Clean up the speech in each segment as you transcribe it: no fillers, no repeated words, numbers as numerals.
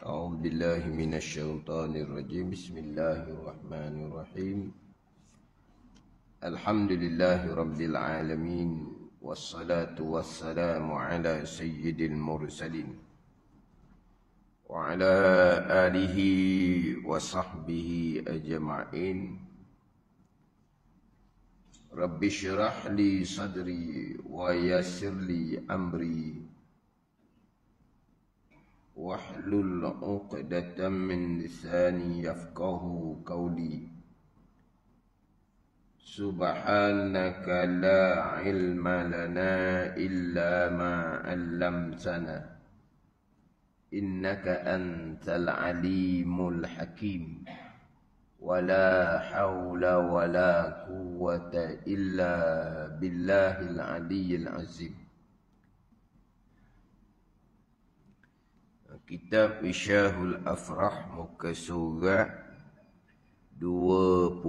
أعوذ بالله من الشيطان الرجيم. بسم الله الرحمن الرحيم. الحمد لله رب العالمين، والصلاة والسلام على سيد المرسلين وعلى آله وصحبه أجمعين. رب اشرح لي صدري ويسر لي أمري واحلل عقدة من لساني يفقه قولي. سبحانك لا علم لنا إلا ما علمتنا إنك أنت العليم الحكيم. ولا حول ولا قوة إلا بالله العلي العظيم. Kitab Isyahul Afrah, muka surat 20.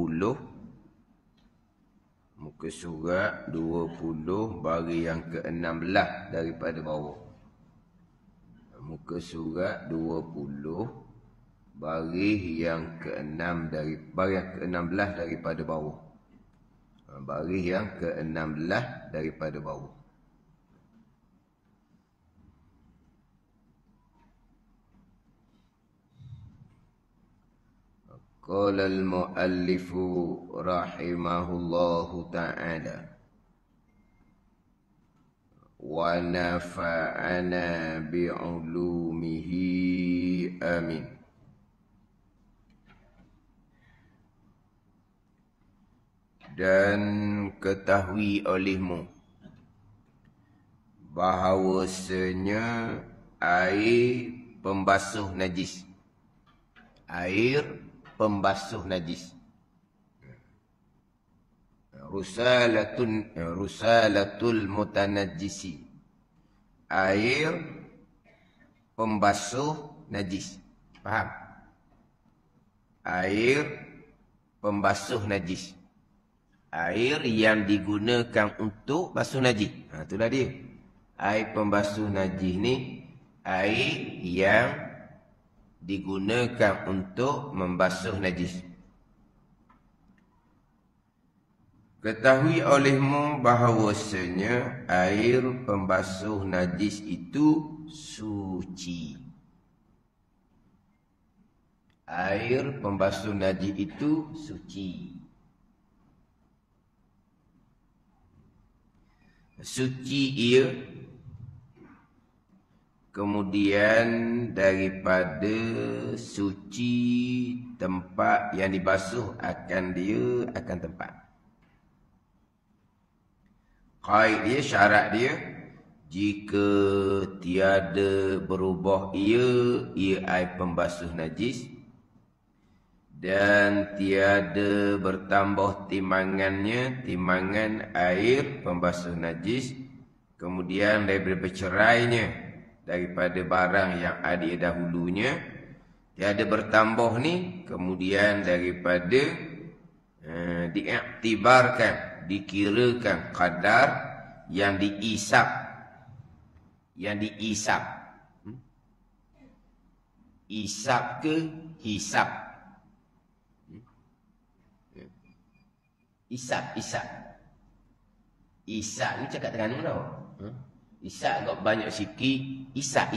Muka surat 20 bagi yang ke-16 daripada bawah. Muka surat 20 bagi yang ke-6 ke-16 daripada bawah. Bagi yang ke-16 daripada bawah. Qala al-muallifu rahimahullahu ta'ala wa nafa'ana bi'ulumihi amin. Dan ketahui olehmu bahawasanya air pembasuh najis, air pembasuh najis, rusalatul mutanajjisi, air pembasuh najis. Faham? Air pembasuh najis, air yang digunakan untuk basuh najis. Itulah dia. Air pembasuh najis ni air yang digunakan untuk membasuh najis. Ketahui olehmu bahawasanya air pembasuh najis itu suci. Air pembasuh najis itu suci. Suci ia kemudian daripada suci tempat yang dibasuh akan tempat. Qaid dia, syarat dia, jika tiada berubah ia air pembasuh najis dan tiada bertambah timbangan air pembasuh najis, kemudian daripada bercerainya daripada barang yang ada dahulunya, tiada bertambah ni, kemudian daripada diiktibarkan, dikirakan kadar yang diisap, isap ke hisap, isap ni cakap Terengganu tau. Isap agak banyak sikit, isap.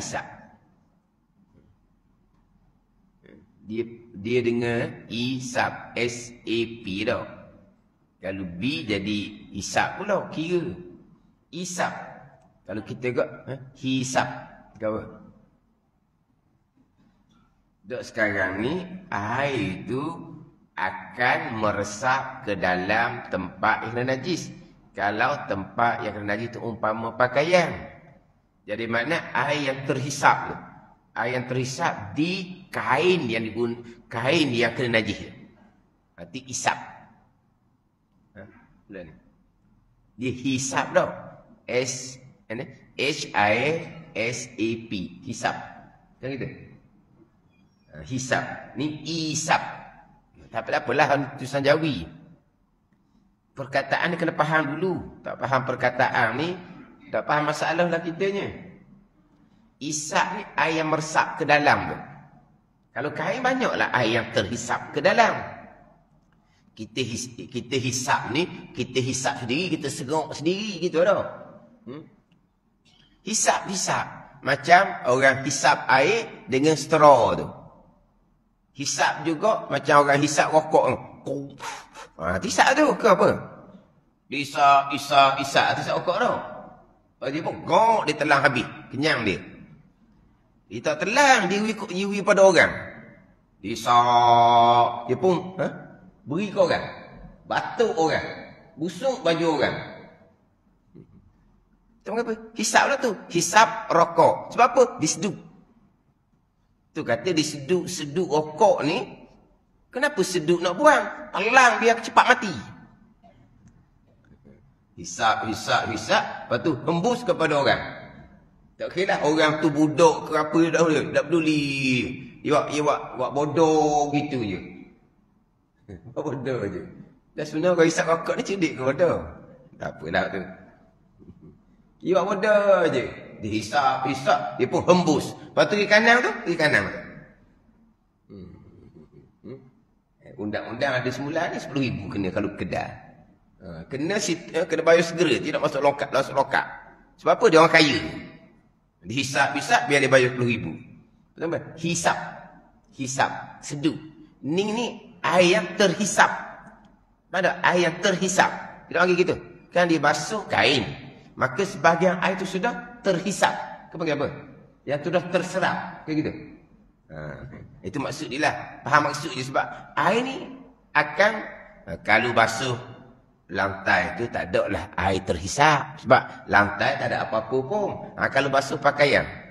Dia dengar isap, S-A-P tau. Kalau B jadi isap pula, kira. Isap. Kalau kita agak hisap. Kau dok sekarang ni, air itu akan meresap ke dalam tempat yang najis. Kalau tempat yang kena najis itu umpama pakaian, jadi makna air yang terhisap, air yang terhisap di kain yang kain yang kena najis, nanti isap. Dia hisap tau. H-I-S-A-P, hisap. Macam gitu. Hisap. Ni isap. Tak apalah tulisan Jawi. Perkataan ni kena faham dulu. Tak faham perkataan ni, tak faham masalah lah kitanya. Isap ni air yang meresap ke dalam tu. Kalau kain banyaklah air yang terhisap ke dalam. Kita hisap ni, kita hisap sendiri, kita segok sendiri gitu dah. Hisap. Macam orang hisap air dengan straw tu. Hisap juga macam orang hisap rokok tu. Hisap tu ke apa? Isap, hisap rokok tu. Dia pun gok, dia telan habis. Kenyang dia. Dia tak telan, dia wui pada orang. Hisap. Dia pun beri ke orang. Batuk orang. Busuk baju orang. Itu apa? Hisap lah tu. Hisap rokok. Sebab apa? Diseduk. Tu kata diseduk rokok ni. Kenapa seduk nak buang? Telang biar cepat mati. Hisap. Lepas tu hembus kepada orang. Tak kira lah orang tu budak ke apa dah peduli. Dia buat bodoh gitu je. Bodoh je. Dan sebenarnya orang hisap rokok ni cerdik ke bodoh? Tak apalah tu. Dia buat bodoh je. Dia hisap. Dia pun hembus. Lepas tu pergi kanan tu. Undang-undang ada semula ni 10,000 kena kalau kedai. Kena bayar segera. Tidak masuk lokap. Sebab apa? Dia orang kaya. Dia hisap biar dia bayar 10,000. Hisap. Seduk. Ni air yang terhisap. Mana air yang terhisap? Tidak panggil gitu. Kan dia basuh kain. Maka sebahagian air itu sudah terhisap. Kau panggil apa? Yang sudah terserap. Kayak gitu. Itu maksud dia lah. Faham maksud dia sebab air ni akan kalau basuh lantai tu tak ada lah air terhisap. Sebab lantai tak ada apa-apa pun. Kalau basuh pakaian.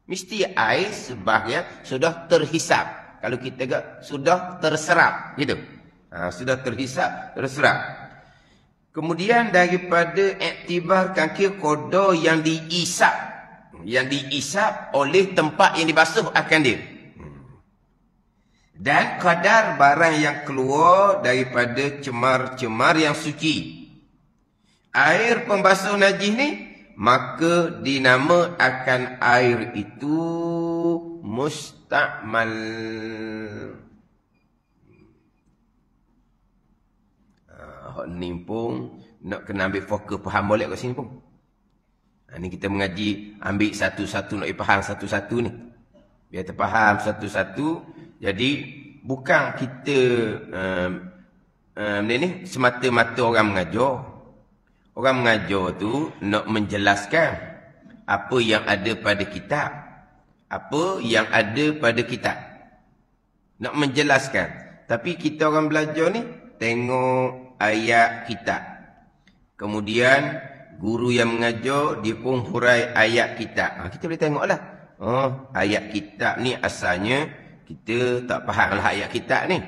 Mesti air sebahagian sudah terhisap. Kalau kita kata sudah terserap. Gitu. Sudah terhisap, terserap. Kemudian daripada iktibar kaki kodoh yang diisap. Yang diisap oleh tempat yang dibasuh akan dia. Dan kadar barang yang keluar daripada cemar-cemar yang suci. Air pembasuh najis ni, maka dinama akan air itu mustakmal. Ni pun nak kena ambil fokus faham boleh kat sini pun. Ni kita mengaji ambil satu-satu nak faham satu-satu ni. Biar terfaham satu-satu. Jadi bukan kita ni semata-mata orang mengajar. Orang mengajar tu nak menjelaskan apa yang ada pada kitab. Apa yang ada pada kitab. Nak menjelaskan. Tapi kita orang belajar ni tengok ayat kitab. Kemudian guru yang mengajar dia pun hurai ayat kitab. Kita boleh tengoklah. Ayat kitab ni asalnya kita tak faham lah ayat kitab ni.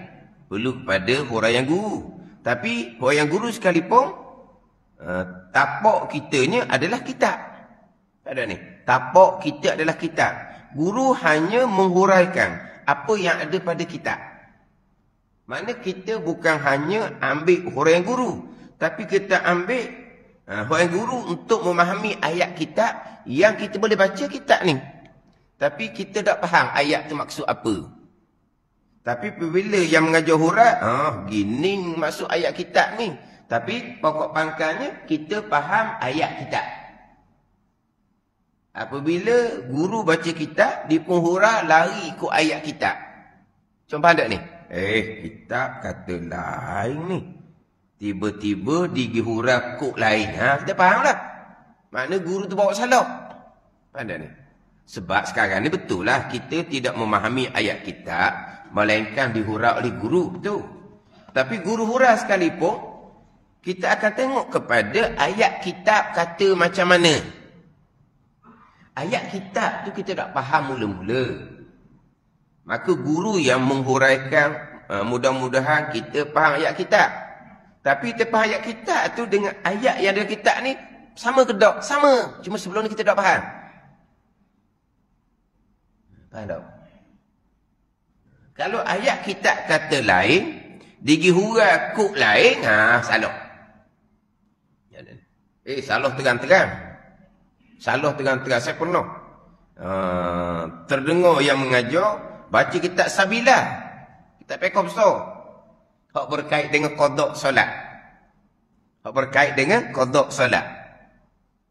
Perlu kepada huraian guru. Tapi huraian guru sekalipun tapak kitanya adalah kitab. Tak ada ni. Tapak kita adalah kitab. Guru hanya menghuraikan apa yang ada pada kitab. Makna kita bukan hanya ambil huraian guru. Tapi kita ambil huraian guru untuk memahami ayat kitab yang kita boleh baca kitab ni. Tapi kita tak faham ayat tu maksud apa. Tapi bila yang mengajar hurai, gini maksud ayat kitab ni. Tapi pokok pangkalnya kita faham ayat kitab. Apabila guru baca kitab, dia pun hurai lari ikut ayat kitab. Macam tak ni? Kitab kata lain ni. Tiba-tiba dihurai kok lain. Kita faham lah. Makna guru tu bawa salah. Faham tak ni? Sebab sekarang ni betul lah. Kita tidak memahami ayat kitab. Melainkan dihurai oleh guru. Betul. Tapi guru hurai sekalipun. Kita akan tengok kepada ayat kitab kata macam mana. Ayat kitab tu kita tak faham mula-mula. Maka guru yang menghuraikan, mudah-mudahan kita faham ayat kitab. Tapi kita faham ayat kitab tu dengan ayat yang ada kitab ni, sama ke tak? Sama. Cuma sebelum ni kita tak faham. Faham tak? Kalau ayat kitab kata lain, digihurai kuk lain, salah. Salah terang-terang. Salah terang-terang. Saya pernah terdengar yang mengajar, baca kitab Sabilah. Kitab Pekoh besar. Hak berkait dengan qada solat. Hak berkait dengan qada solat.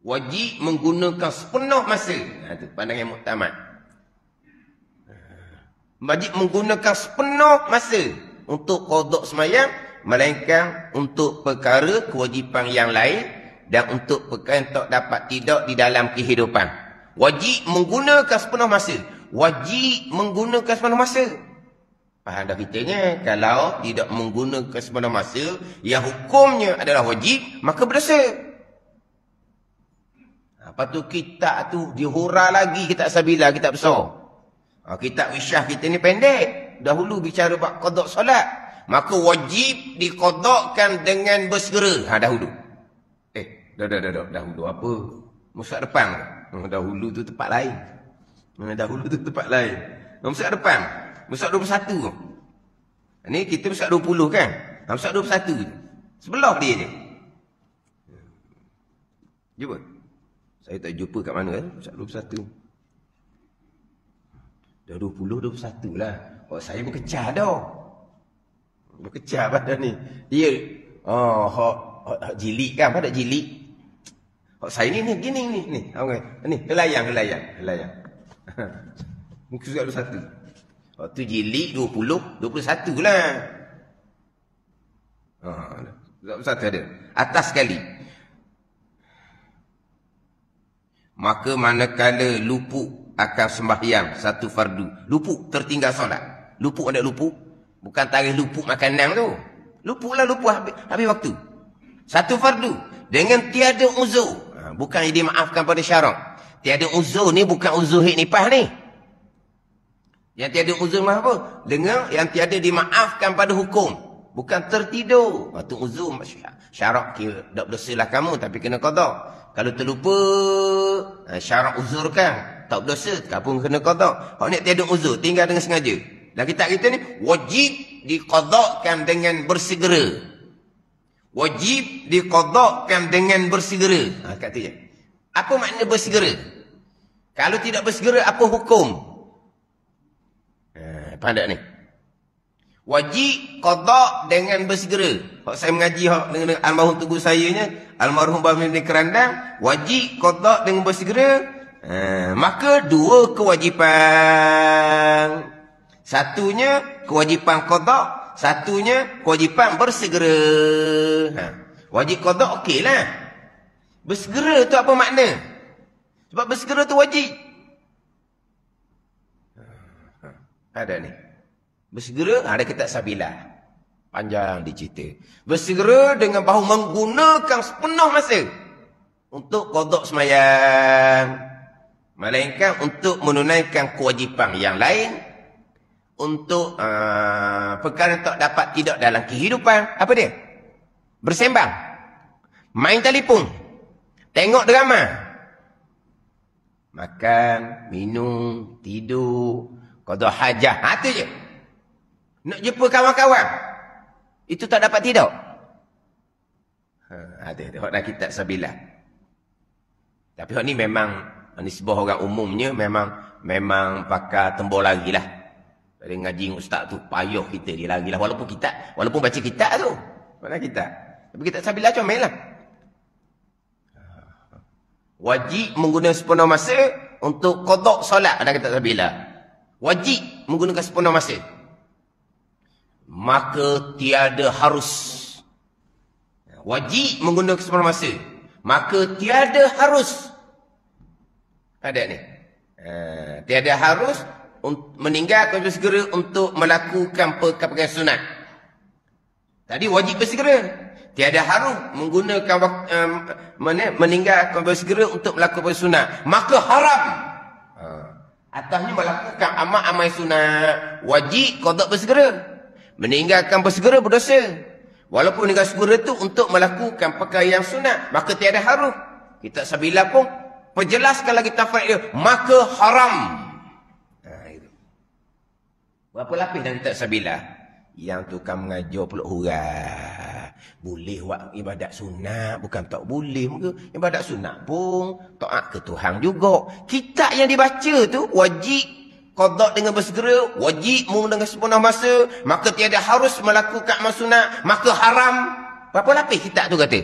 Wajib menggunakan sepenuh masa. Itu pandangan muktamad. Wajib menggunakan sepenuh masa untuk qada sembahyang, melainkan untuk perkara kewajipan yang lain dan untuk perkara yang tak dapat tidak di dalam kehidupan. Wajib menggunakan sepenuh masa. Wajib menggunakan sepenuh masa. Faham dah kitanya? Kalau tidak menggunakan sepenuh masa yang hukumnya adalah wajib, maka berdosa. Lepas tu kitab tu dihura lagi, kitab Sabilah, kitab besar. Kitab Wisyah kita ni pendek. Dahulu bicara bab qada solat. Maka wajib diqadakan dengan bersegera. Dahulu. Dahulu apa? Musak depan. Dahulu tu tempat lain. Dahulu tu tempat lain. Musak depan. Musak 21. Ni kita musak 20 kan? Musak 21. Sebelah dia je. Jumpa. Saya tak jumpa kat mana kan? Musak 21. Dah 20, 21 lah. Saya berkecah dah. Berkecah pada ni. Dia, hak jilik kan? Pada jilik. Hak saya ni, gini ni. Ni, kelayang. Muka surat 21. Hak tu jilik 20, 21 lah. 21 ada. Atas sekali. Maka manakala luput akan sembahyang satu fardu. Luput tertinggal solat. Luput ada luput. Bukan tarikh luput makanan tu. Luputlah luput habis waktu. Satu fardu. Dengan tiada uzur. Bukan yang dimaafkan pada syarak. Tiada uzur ni bukan uzur hik nipah ni. Yang tiada uzur mah apa? Dengan yang tiada dimaafkan pada hukum. Bukan tertidur. Itu uzur syarak kira. Tak berdosa lah kamu tapi kena qada. Kalau terlupa syarak uzur kan. Tak berdosa, tak pun kena qada. Hak ni tiada uzur, tinggal dengan sengaja. Dan kitab kita ni wajib diqadakan dengan bersegera. Wajib diqadakan dengan bersegera. Katanya. Apa makna bersegera? Kalau tidak bersegera, apa hukum? Faham tak ni? Wajib qada dengan bersegera. Hak saya mengaji dengan almarhum tugu saya nya, almarhum Bamin bin Kerandang, wajib qada dengan bersegera. Maka dua kewajipan. Satunya kewajipan qada, satunya kewajipan bersegera. Wajib qada okeylah. Bersegera tu apa makna? Sebab bersegera tu wajib. Ada ni. Bersegera ada kitab Sabilah. Panjang dicerita. Bersegera dengan bahu menggunakan sepenuh masa untuk qada sembahyang. Melainkan untuk menunaikan kewajipan yang lain. Untuk perkara yang tak dapat tidak dalam kehidupan. Apa dia? Bersembang. Main telefon. Tengok drama. Makan, minum, tidur, qada hajah. Itu je. Nak jumpa kawan-kawan. Itu tak dapat tidak. Ada. Hak dah kitab Sabilah. Tapi hak ni memang nisbah orang umumnya memang pakai tembok lagi lah. Dari ngaji ustaz tu payah kita dia lagi lah. Walaupun baca kitab tu. Mana kitab? Tapi kitab Sabilah comel lah. Wajib menggunakan sepenuh masa untuk qada solat. Ada kitab Sabilah. Wajib menggunakan sepenuh masa. Maka tiada harus. Wajib menggunakan sepenuh masa. Maka tiada harus. Ada ni. Tiada harus meninggalkan bersegera untuk melakukan perkara sunat. Tadi wajib bersegera. Tiada harus menggunakan meninggalkan bersegera untuk melakukan sunat. Maka haram. Atasnya melakukan amal-amal sunat. Wajib qada bersegera. Meninggalkan bersegera berdosa. Walaupun meninggal segera itu untuk melakukan perkara yang sunat. Maka tiada harus. Kitab Sabilah pun perjelaskan lagi tafsir dia, maka haram. Itu. Berapa lapis dalam kitab Sabilah? Yang tukang mengajar peluk hurah. Boleh buat ibadat sunat, bukan tak boleh. Ibadat sunat pun taat ke Tuhan juga. Kitab yang dibaca tu wajib qada dengan bersegera, wajib dengan sepenuh masa, maka tiada harus melakukan amal sunat, maka haram. Berapa lapis kitab tu kata?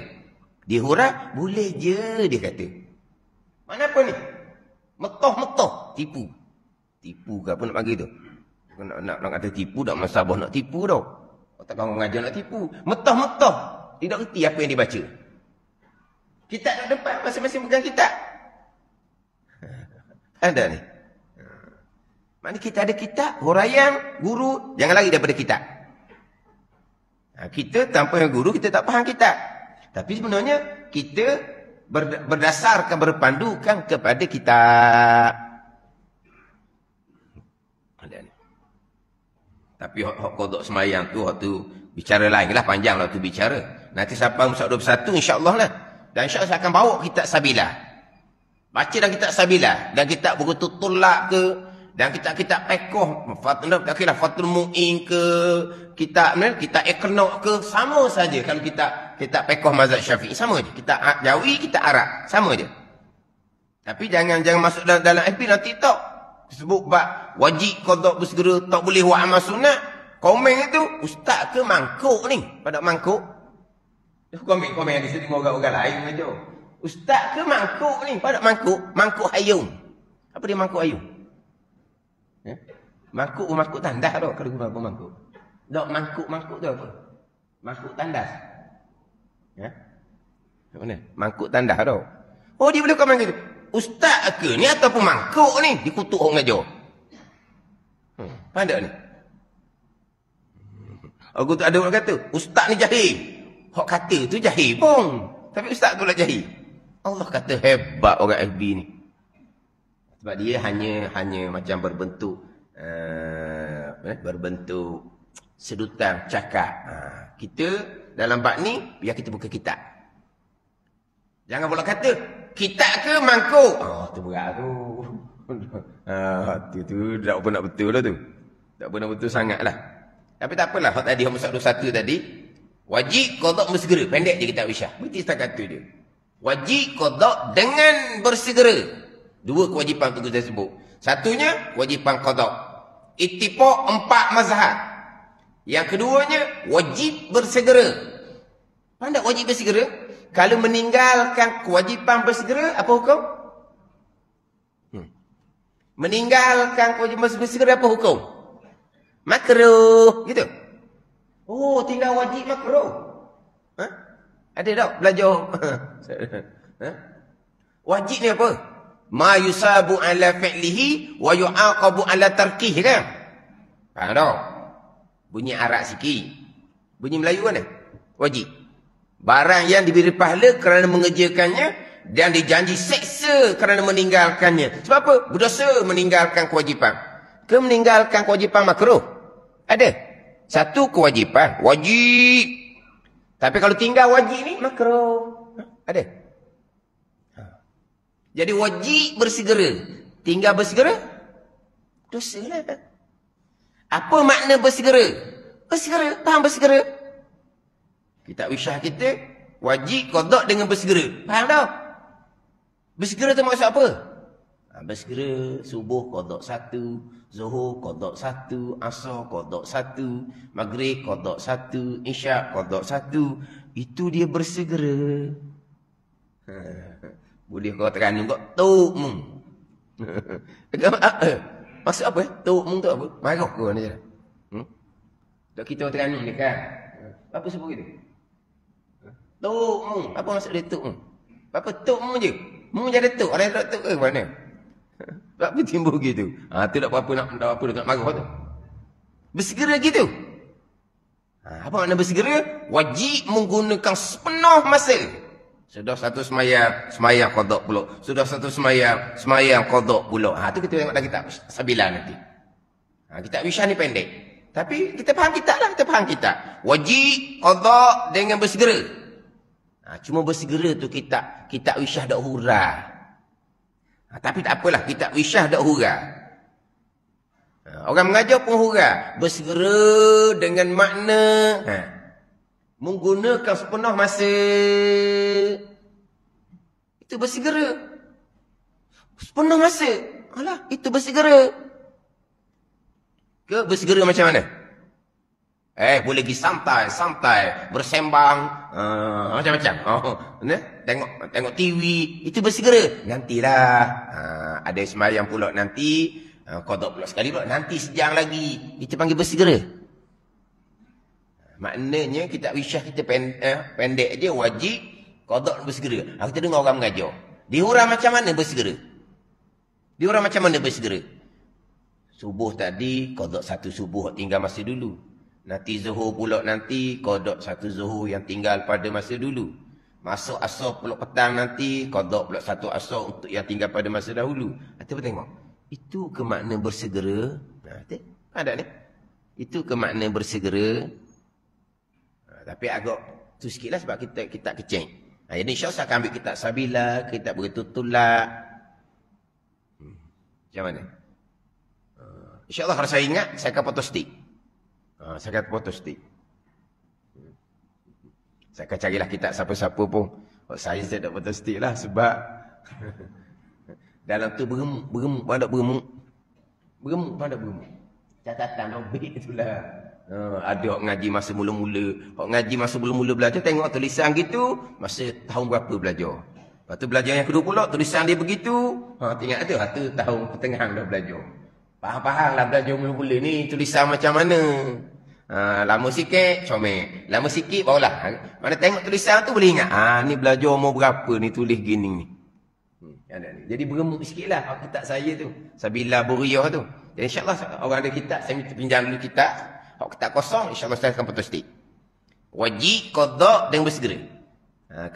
Dia huraf, boleh je dia kata. Mana apa ni? Metoh-metoh, tipu. Tipu ke apa nak bagi tu? Nak kata tipu, tak masabah nak tipu tau. Takkan orang ngajar nak tipu. Metoh-metoh. Tidak reti apa yang dibaca. Kitab tak depan, masing-masing pegang kitab. Ada ni. Maknanya kita ada kitab, huraian, guru, jangan lari daripada kitab. Kita tanpa yang guru, kita tak faham kitab. Tapi sebenarnya, kita berdasarkan, berpandukan kepada kitab. Ada ni. Tapi hak kodok semayang tu, waktu bicara lain lah, panjang lah tu bicara. Nanti sampai Musa 21, insyaAllah lah. Dan insyaAllah saya akan bawa kitab Sabilah. Baca dalam kitab Sabilah. Dan kitab buku Tutulak ke, dan kitab-kitab pekoh, Fathul Mu'in ke, kitab Iqna' ke, sama saja. Kalau kitab pekoh mazhab Syafi'i, sama je. Kitab Jawi, kitab Arab, sama je. Tapi jangan masuk dalam FB nanti tak. Sebut bab wajib qada bersegera, tak boleh buat amal sunat. Komen itu, ustaz ke mangkuk ni? Pada mangkuk. Komen yang disetting orang-orang lain aja. Ustaz ke mangkuk ni? Pada mangkuk. Mangkuk hayung. Apa dia mangkuk hayung? Mangkuk tandas tu kalau guna apa mangkuk. Dok mangkuk tu apa? Mangkuk tandas. Ya. Mana? Mangkuk tandas tu. Oh dia boleh komen gitu. Ustaz ke ni ataupun mangkuk ni dikutuk orang aja. Pandai ni. Aku tu ada orang kata, ustaz ni jahil. Hak kata tu jahil pun. Tapi ustaz pula jahil. Allah kata hebat orang FB ni. Sebab dia hanya macam berbentuk sedutan cakap. Kita dalam bab ni biar kita buka kitab. Jangan pula kata kitab ke mangkuk. Tu berat tu. Tu tak pernah betul lah tu. Tak pernah betul sangat lah. Tapi tak apalah. Hak tadi Musa 21 tadi. Wajib qada bersegera. Pendek je kitab Isyah. Berarti setakat tu dia. Wajib qada dengan bersegera. Dua kewajipan tu kita sebut. Satunya wajipan qada. Ittifaq 4 mazhab. Yang keduanya wajib bersegera. Pandai wajib bersegera? Kalau meninggalkan kewajipan bersegera, apa hukum? Meninggalkan kewajipan bersegera, apa hukum? Makruh, gitu. Oh, tinggal wajib makruh. Ada tak belajar? Wajib ni apa? Ma yusabu ala fi'lihi wa yu'aqabu ala tarkih kan? Faham tak? Bunyi Arab sikit. Bunyi Melayu mana? Wajib. Barang yang diberi pahala kerana mengerjakannya dan dijanji seksa kerana meninggalkannya. Sebab apa? Berdosa meninggalkan kewajipan. Ke meninggalkan kewajipan makruh? Ada. Satu kewajipan. Wajib. Tapi kalau tinggal wajib ni makruh. Ada. Jadi wajib bersegera. Tinggal bersegera? Dosa lah. Apa makna bersegera? Bersegera. Faham bersegera? Kitab Isyah kita wajib qada dengan bersegera. Faham tak? Bersegera tu maksud apa? Bersegera subuh qada 1, zuhur qada 1, asar qada 1, maghrib qada 1, isyak qada 1. Itu dia bersegera. Boleh kau tekan kau tuk mung. Maksud apa eh? Tuk mung tu apa? Marah kau ni je. Tak kita tekan ni kan. Apa sebut gitu? Tuk mung. Apa maksud dia tuk mung? Apa tuk mung je? Mung jadi tuk. Orang tak tuk ke mana? Apa timbul gitu? Tu tak apa nak marah tu. Bersegera gitu. Apa makna bersegera? Wajib menggunakan sepenuh masa. Sudah satu semayang qada pula. Sudah satu semayang qada pula. Tu kita tengok dalam kitab Sabilah nanti. Kitab Isyah ni pendek. Tapi kita faham kitab lah, kita faham kitab. Wajib qada dengan bersegera. Cuma bersegera tu kitab Isyah dak hurah. Tapi tak apalah, kitab Isyah dak hurah. Orang mengajar pun hurah. Bersegera dengan makna menggunakan sepenuh masa. Itu bersegera. Sepenuh masa. Alah, itu bersegera. Ke bersegera macam mana? Boleh pergi santai, bersembang, macam-macam. Tengok TV, itu bersegera. Nantilah. Ada sembahyang pula nanti, qada pula sekali pula, nanti sejam lagi. Itu panggil bersegera. Maknanya kita wisyah kita pendek je, wajib, qada bersegera. Kita dengar orang mengajar. Diorang macam mana bersegera? Subuh tadi, qada satu subuh tinggal masa dulu. Nanti zuhur pula nanti, qada satu zuhur yang tinggal pada masa dulu. Masuk asar pula petang nanti, qada pula satu asar untuk yang tinggal pada masa dahulu. Kita tengok. Itu ke makna bersegera. Ada ni. Itu ke makna bersegera. Tapi agak tu sikitlah sebab kita keceng. Jadi insya-Allah saya akan ambil kitab Sabila, kitab Beritutulak. Macam mana? InsyaAllah kalau saya ingat, saya akan foto stick. Saya akan foto stick. Saya akan carilah kitab siapa-siapa pun. Saya tak foto stick lah sebab dalam tu beremuk. Catatan robek itulah. Ada orang ngaji masa mula-mula. Orang ngaji masa mula-mula belajar, tengok tulisan gitu, masa tahun berapa belajar. Lepas tu belajar yang kedua pula, tulisan dia begitu. Tengok tu tahun pertengahan dah belajar. Faham lah belajar mula-mula ni tulisan macam mana. Lama sikit comel, lama sikit barulah mana tengok tulisan tu boleh ingat. Ni belajar umur berapa ni tulis gini ni. Jadi beremuk sikitlah kitab saya tu, Sabila Buriyah tu. Jadi insya-Allah orang ada kitab, saya minta pinjam dulu kitab. Kalau kitab kosong, insya-Allah saya akan foto stick. Wajib, qada dan bersegera.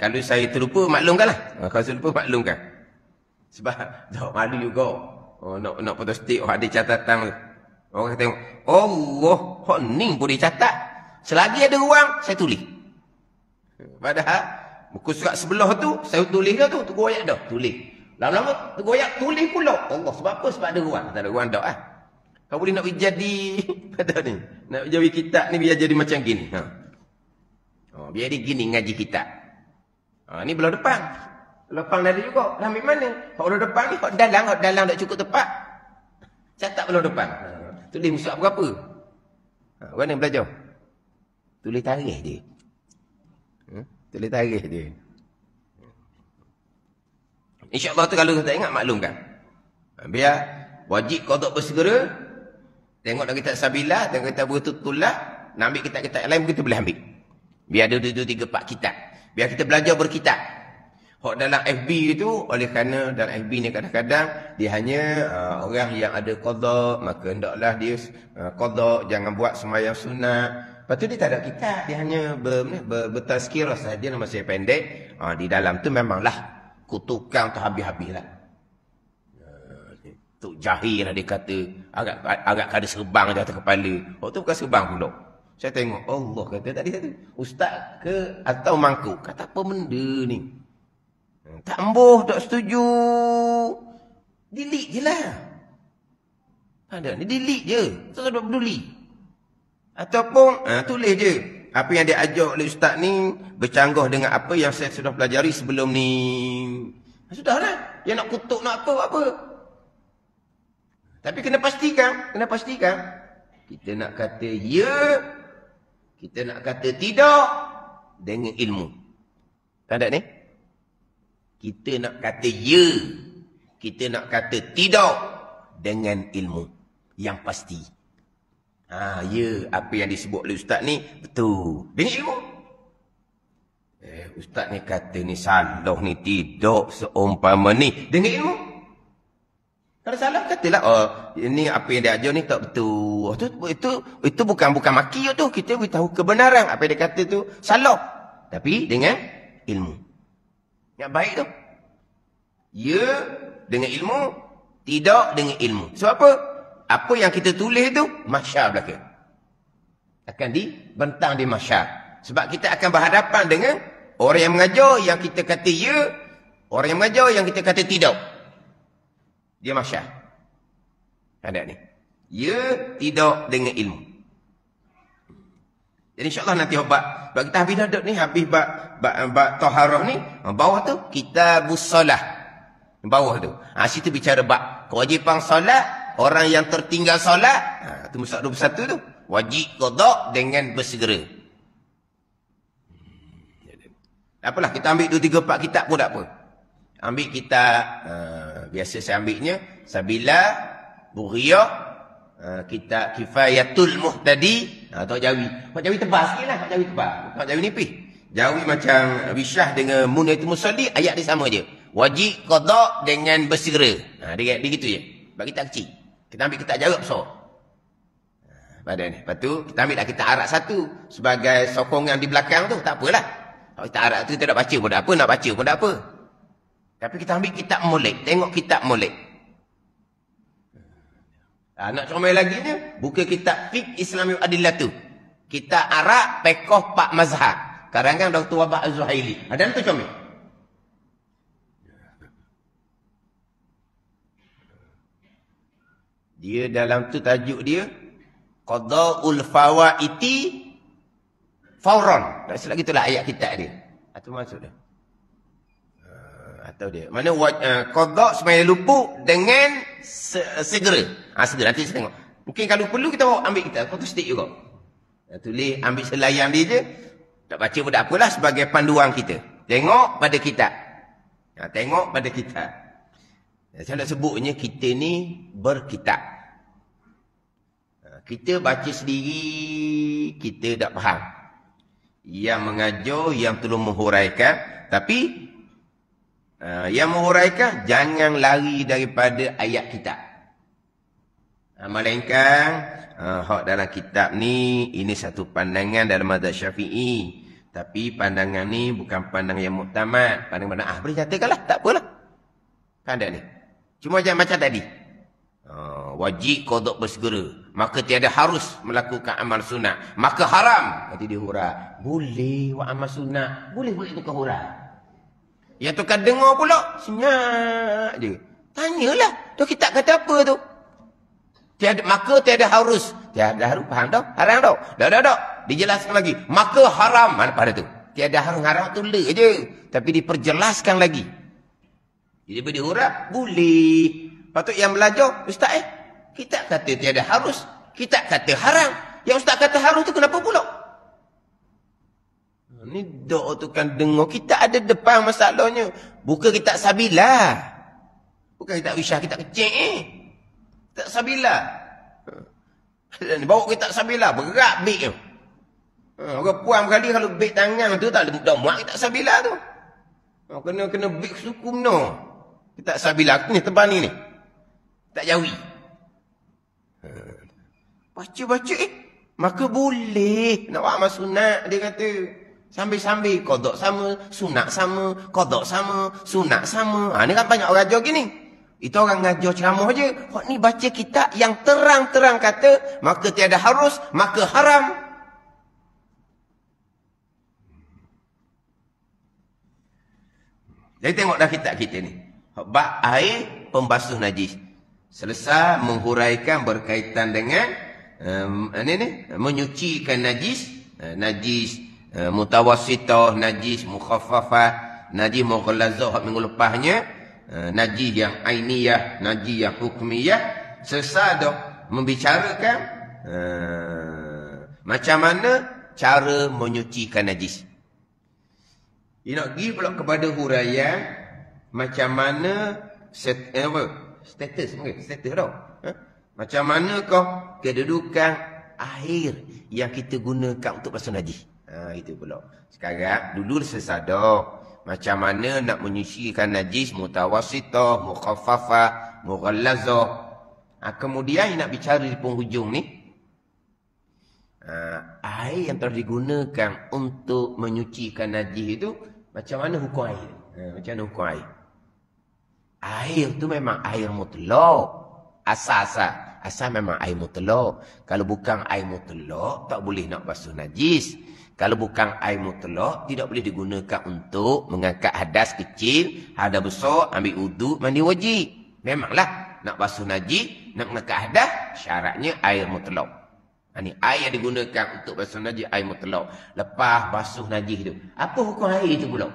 Kalau saya terlupa maklumkanlah. Kalau saya terlupa maklumkan. Sebab tak malu juga. Nak foto stick, ada catatan tu. Orang tengok, Allah, ni boleh catat. Selagi ada ruang, saya tulis. Padahal, buku surat sebelah tu, saya tulis dah tu, tergoyak dah, tulis. Lama-lama, tergoyak, tulis pula. Allah, sebab apa? Sebab ada ruang. Tak ada ruang dah. Kau boleh nak jadi, kata ni, nak jadi kitab ni biar jadi macam gini. Biar dia gini ngaji kitab. Ni belah depan. Lapang ada juga. Ambil mana? Hak belah depan ni, hak dalam tak cukup tepat. Catat belah depan. Tulis musuh berapa? Mana belajar? Tulis tarikh dia. Tulis tarikh dia. InsyaAllah tu kalau tak ingat maklumkan. Biar wajib qada bersegera. Tengok dah kitab Sabila, tengok kitab Beritutulak. Nak ambil kitab-kitab lain kita boleh ambil. Biar ada 2, 3, 4 kitab. Biar kita belajar berkitab. Hak dalam FB itu, oleh kerana dalam FB ni kadang-kadang dia hanya orang yang ada qada, maka hendaklah dia qada, jangan buat sembahyang sunat. Lepas tu dia tak ada kitab, dia hanya bertazkirah sahaja nama saya pendek. Di dalam tu memanglah kutukan tu habis-habis lah. Tok Jahir lah dia kata, agak ada serbang di atas kepala. Waktu bukan serbang pula. Saya tengok, Allah kata tadi ustaz ke atau mangkuk? Kata apa benda ni? Tak embuh, tak setuju. Delete je lah. Ada ni delete je. Tak peduli. Ataupun tulis je. Apa yang dia ajar oleh ustaz ni bercanggah dengan apa yang saya sudah pelajari sebelum ni. Sudahlah. Yang nak kutuk nak apa. Tapi kena pastikan. Kita nak kata ya. Kita nak kata tidak. Dengan ilmu. Tak ada ni? Kita nak kata ya. Kita nak kata tidak. Dengan ilmu. Yang pasti. Ya. Apa yang disebut oleh ustaz ni. Betul. Dengan ilmu. Ustaz ni kata ni salah ni. Tidak seumpama ni. Dengan ilmu. Kalau salah katalah. Ini apa yang dia ajar ni tak betul. Itu bukan maki tu. Kita beritahu kebenaran. Apa yang dia kata tu salah. Tapi dengan ilmu. Yang baik tu. Ya dengan ilmu. Tidak dengan ilmu. Sebab apa? Apa yang kita tulis tu mahsyar belaka. Akan dibentang di mahsyar. Sebab kita akan berhadapan dengan orang yang mengajar yang kita kata ya. Orang yang mengajar yang kita kata tidak. Dia mahsyar. Ada ni. Ya tidak dengan ilmu. Jadi insyaAllah nanti bab kita habis dah ni. Habis bab taharah ni. Bawah tu kitabus solah. Bawah tu. Situ bicara bab kewajipan solat. Orang yang tertinggal solat. Al-Musak 21 tu. Wajib qada dengan bersegera. Apalah, kita ambil 2, 3, 4 kitab pun tak apa. Ambil kitab, biasa saya ambilnya, Sabila, Buriyah, kitab Kifayatul Muhtadi, Tok Jawi. Tok Jawi tebal sikit lah, Tok Jawi tebal. Tok Jawi nipis. Jawi macam Wisyah dengan Munayatul Musalli, ayat dia sama je. Wajib qada dengan bersegera. Dia gitu je. Sebab kita kecil. Kita ambil kitab jawab besar. Pada ni. Lepas tu, kita ambil kitab Arab 1 sebagai sokongan di belakang tu. Tak apalah. Kalau kita Arab tu tidak baca pun tak apa, nak baca pun tak apa. Tapi kita ambil kitab Molek, tengok kitab Molek. Nak comel lagi ni, buka kitab Fiqh Islami Adillah tu. Kitab Arab, Pekoh Pak Mazhab. Karangan Dr. Wabah Az-Zuhaili. Ada tu comel. Dia dalam tu tajuk dia, Qada'ul Fawaiti Fauron. Tak silap gitulah ayat kitab dia. Itu maksud dia. Atau dia. Mana qada' semaya luput dengan segera. Segera. Nanti saya tengok. Mungkin kalau perlu kita ambil kitab. Kau tu stick juga. Tulis, ambil selayan dia je. Tak baca pun tak apalah sebagai panduan kita. Tengok pada kitab. Tengok pada kitab. Saya nak sebutnya kita ni berkitab. Kita baca sendiri, kita tak faham. Yang mengajar, yang tolong menghuraikan. Tapi, yang menghuraikan, jangan lari daripada ayat kitab. Melainkan, hak dalam kitab ni, ini satu pandangan dalam mazhab Syafi'i. Tapi pandangan ni bukan pandangan yang muktamad. Pandangan boleh nyatakanlah, tak apalah. Kan ada ni. Cuma jangan macam tadi. Wajib qada' bersegera. Maka tiada harus melakukan amal sunat. Maka haram. Nanti dia hurah. Boleh buat amal sunat. Boleh tukar hurah. Yang tukar dengar pula. Senyap je. Tanyalah. Tu kitab kata apa tu? Maka tiada harus. Tiada harus. Faham tak? Haram tak? Tak. Dijelaskan lagi. Maka haram. Mana pada tu? Tiada harus. Haram tu le je. Tapi diperjelaskan lagi. Jadi dia hurah. Boleh. Patut yang belajar. Ustaz kita kata tiada harus. Kita kata haram. Yang ustaz kata harus tu kenapa pula? Ni doa tu kan dengar. Kita ada depan masalahnya. Bukan kita Sabila. Bukan kita Wisyah. Kita kecil Kita Sabila. Bawa kita Sabila. Berat beg tu. Orang puan kali kalau beg tangan tu tak ada muat kita Sabila tu. Kena beg suku no. Kita Sabila ni tebal ni. Tak Jawi. Baca-baca maka boleh nak buat amal sunat dia kata. Sambil-sambil qada' sama, sunat sama, qada' sama, sunat sama. Ni kan banyak orang ajar gini. Itu orang ngajar ceramah je. Hak ni baca kitab yang terang-terang kata maka tiada harus, maka haram. Jadi tengok dah kitab kita ni. Bab air pembasuh najis. Selesai menghuraikan berkaitan dengan menyucikan najis, najis mutawassithah, najis mukhaffafah, najis mughallazah minggu lepasnya, najis yang ainiyah, najis yang hukmiyah. Selesai dah membicarakan macam mana cara menyucikan najis. Dia nak pergi pula kepada huraian macam mana status tau. Macam mana kau kedudukan air yang kita gunakan untuk basuh najis. Itu pula. Sekarang dulu sesadar macam mana nak menyucikan najis mutawassithah, mukhaffafah, mughallazah. Kemudian nak bicara di penghujung ni air yang telah digunakan untuk menyucikan najis itu macam mana hukum air? Macam mana hukum air? Air tu memang air mutlak. Asal memang air mutlak. Kalau bukan air mutlak, tak boleh nak basuh najis. Kalau bukan air mutlak, tidak boleh digunakan untuk mengangkat hadas kecil, hadas besar, ambil wudu, mandi wajib. Memanglah nak basuh najis, nak mengangkat hadas, syaratnya air mutlak. Ini air yang digunakan untuk basuh najis, air mutlak. Lepas basuh najis tu, apa hukum air itu pula?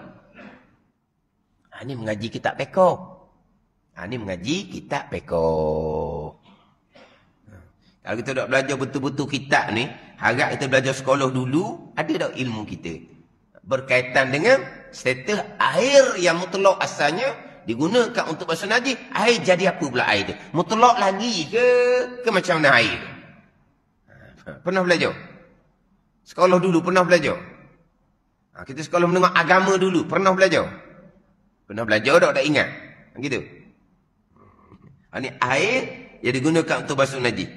Ini mengaji kitab Pekoh. Ini mengaji kitab Pekoh. Kalau kita nak belajar betul-betul kitab ni, harap kita belajar sekolah dulu, ada tak ilmu kita? Berkaitan dengan status air yang mutlak asalnya digunakan untuk basuh najis. Air jadi apa pula air tu? Mutlak lagi ke macam mana air tu? Pernah belajar? Sekolah dulu pernah belajar? Kita sekolah menengah agama dulu, pernah belajar? Pernah belajar tak ingat? Gitu. Ini air yang digunakan untuk basuh najis.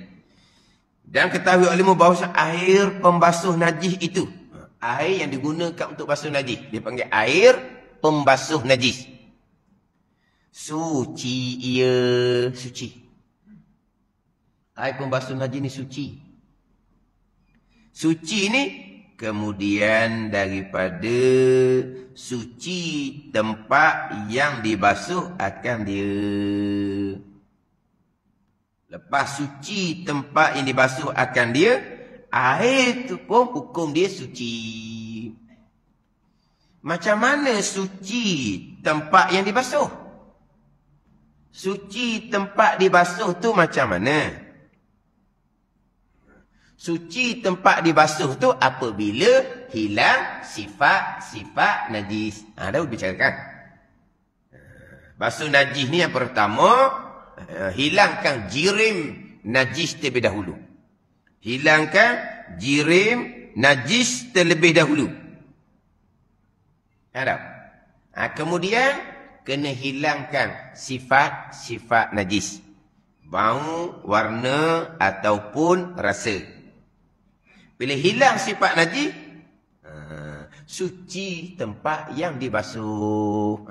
Dan ketahui olehmu bahawa air pembasuh najis itu, air yang digunakan untuk basuh najis, dia panggil air pembasuh najis. Suci, ia suci. Air pembasuh najis ni suci. Suci ni kemudian daripada suci tempat yang dibasuh akan dia. Lepas suci tempat yang dibasuh akan dia, air tu pun hukum dia suci. Macam mana suci tempat yang dibasuh? Suci tempat dibasuh tu macam mana? Suci tempat dibasuh tu apabila hilang sifat-sifat najis. Dah bicarakan. Basuh najis ni yang pertama, hilangkan jirim najis terlebih dahulu. Hilangkan jirim najis terlebih dahulu. Kemudian kena hilangkan sifat-sifat najis. Bau, warna ataupun rasa. Bila hilang sifat najis, suci tempat yang dibasuh.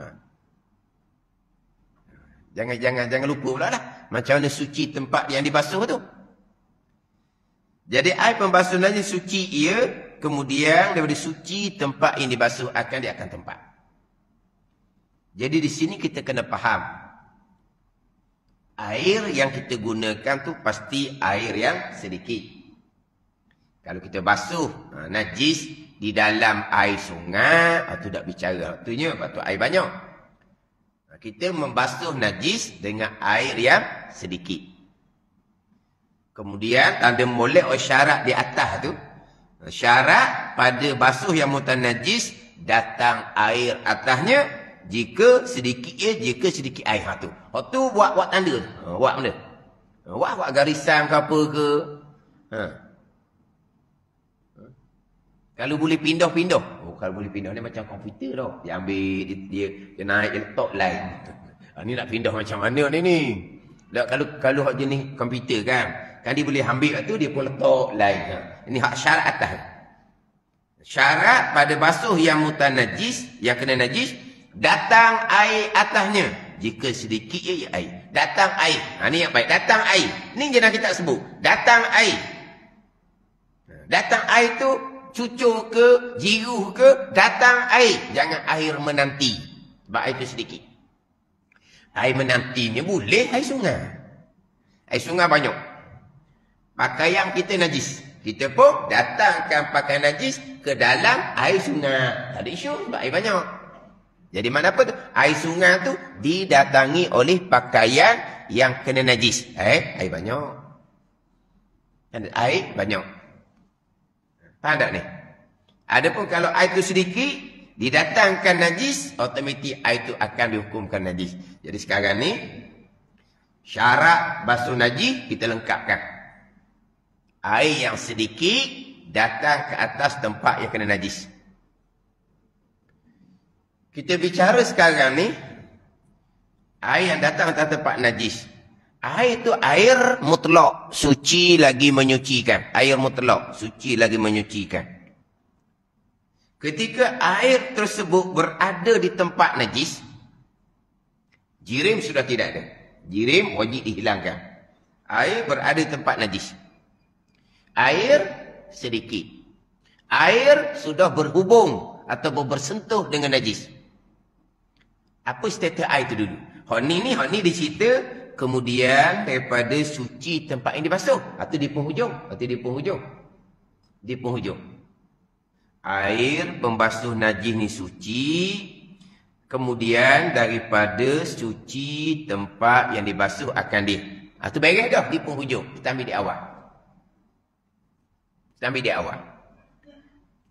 Jangan lupa pula lah. Macam mana suci tempat yang dibasuh tu. Jadi air pembasuh najis suci ia, kemudian daripada suci tempat yang dibasuh akan dia akan tempat. Jadi di sini kita kena faham. Air yang kita gunakan tu pasti air yang sedikit. Kalau kita basuh najis di dalam air sungai, itu tak bicara. Artinya patut air banyak. Kita membasuh najis dengan air yang sedikit. Kemudian tanda molek syarat di atas tu. Syarat pada basuh yang mutanajis, datang air atasnya jika sedikit jika sedikit air. Tu buat tanda. Buat benda. Buat garisan ke apa ke. Kalau boleh pindah-pindah. Kalau boleh pindah ni macam komputer tau. Dia ambil, dia naik, dia letak lain. Ni nak pindah macam mana ni? Kalau hak jenis komputer kan dia boleh ambil tu, dia pun letak lain. Ini hak syarat atas. Syarat pada basuh yang mutanajis, yang kena najis, datang air atasnya. Jika sedikit air. Datang air. Ni yang baik. Datang air. Ni je nak kita sebut. Datang air. Datang air tu cucur ke, jiruh ke, datang air. Jangan air menanti. Sebab air tu sedikit. Air menanti ni boleh air sungai. Air sungai banyak. Pakaian kita najis. Kita pun datangkan pakaian najis ke dalam air sungai. Tak ada isu sebab air banyak. Jadi mana apa tu? Air sungai tu didatangi oleh pakaian yang kena najis. Air banyak. Air banyak. Faham tak ni? Adapun kalau air itu sedikit, didatangkan najis, otomatik air itu akan dihukumkan najis. Jadi sekarang ni, syarat basuh najis kita lengkapkan. Air yang sedikit datang ke atas tempat yang kena najis. Kita bicara sekarang ni, air yang datang ke atas tempat najis. Air itu air mutlak, suci lagi menyucikan. Air mutlak, suci lagi menyucikan. Ketika air tersebut berada di tempat najis, jirim sudah tidak ada. Jirim wajib dihilangkan. Air berada di tempat najis. Air sedikit. Air sudah berhubung atau bersentuh dengan najis. Apa status air itu dulu? Hak ni dicerita. Kemudian daripada suci tempat yang dibasuh. Atau di penghujung. Di penghujung. Air pembasuh najis ni suci. Kemudian daripada suci tempat yang dibasuh akan dia. Itu beres dah di penghujung. Kita ambil di awal. Kita ambil di awal.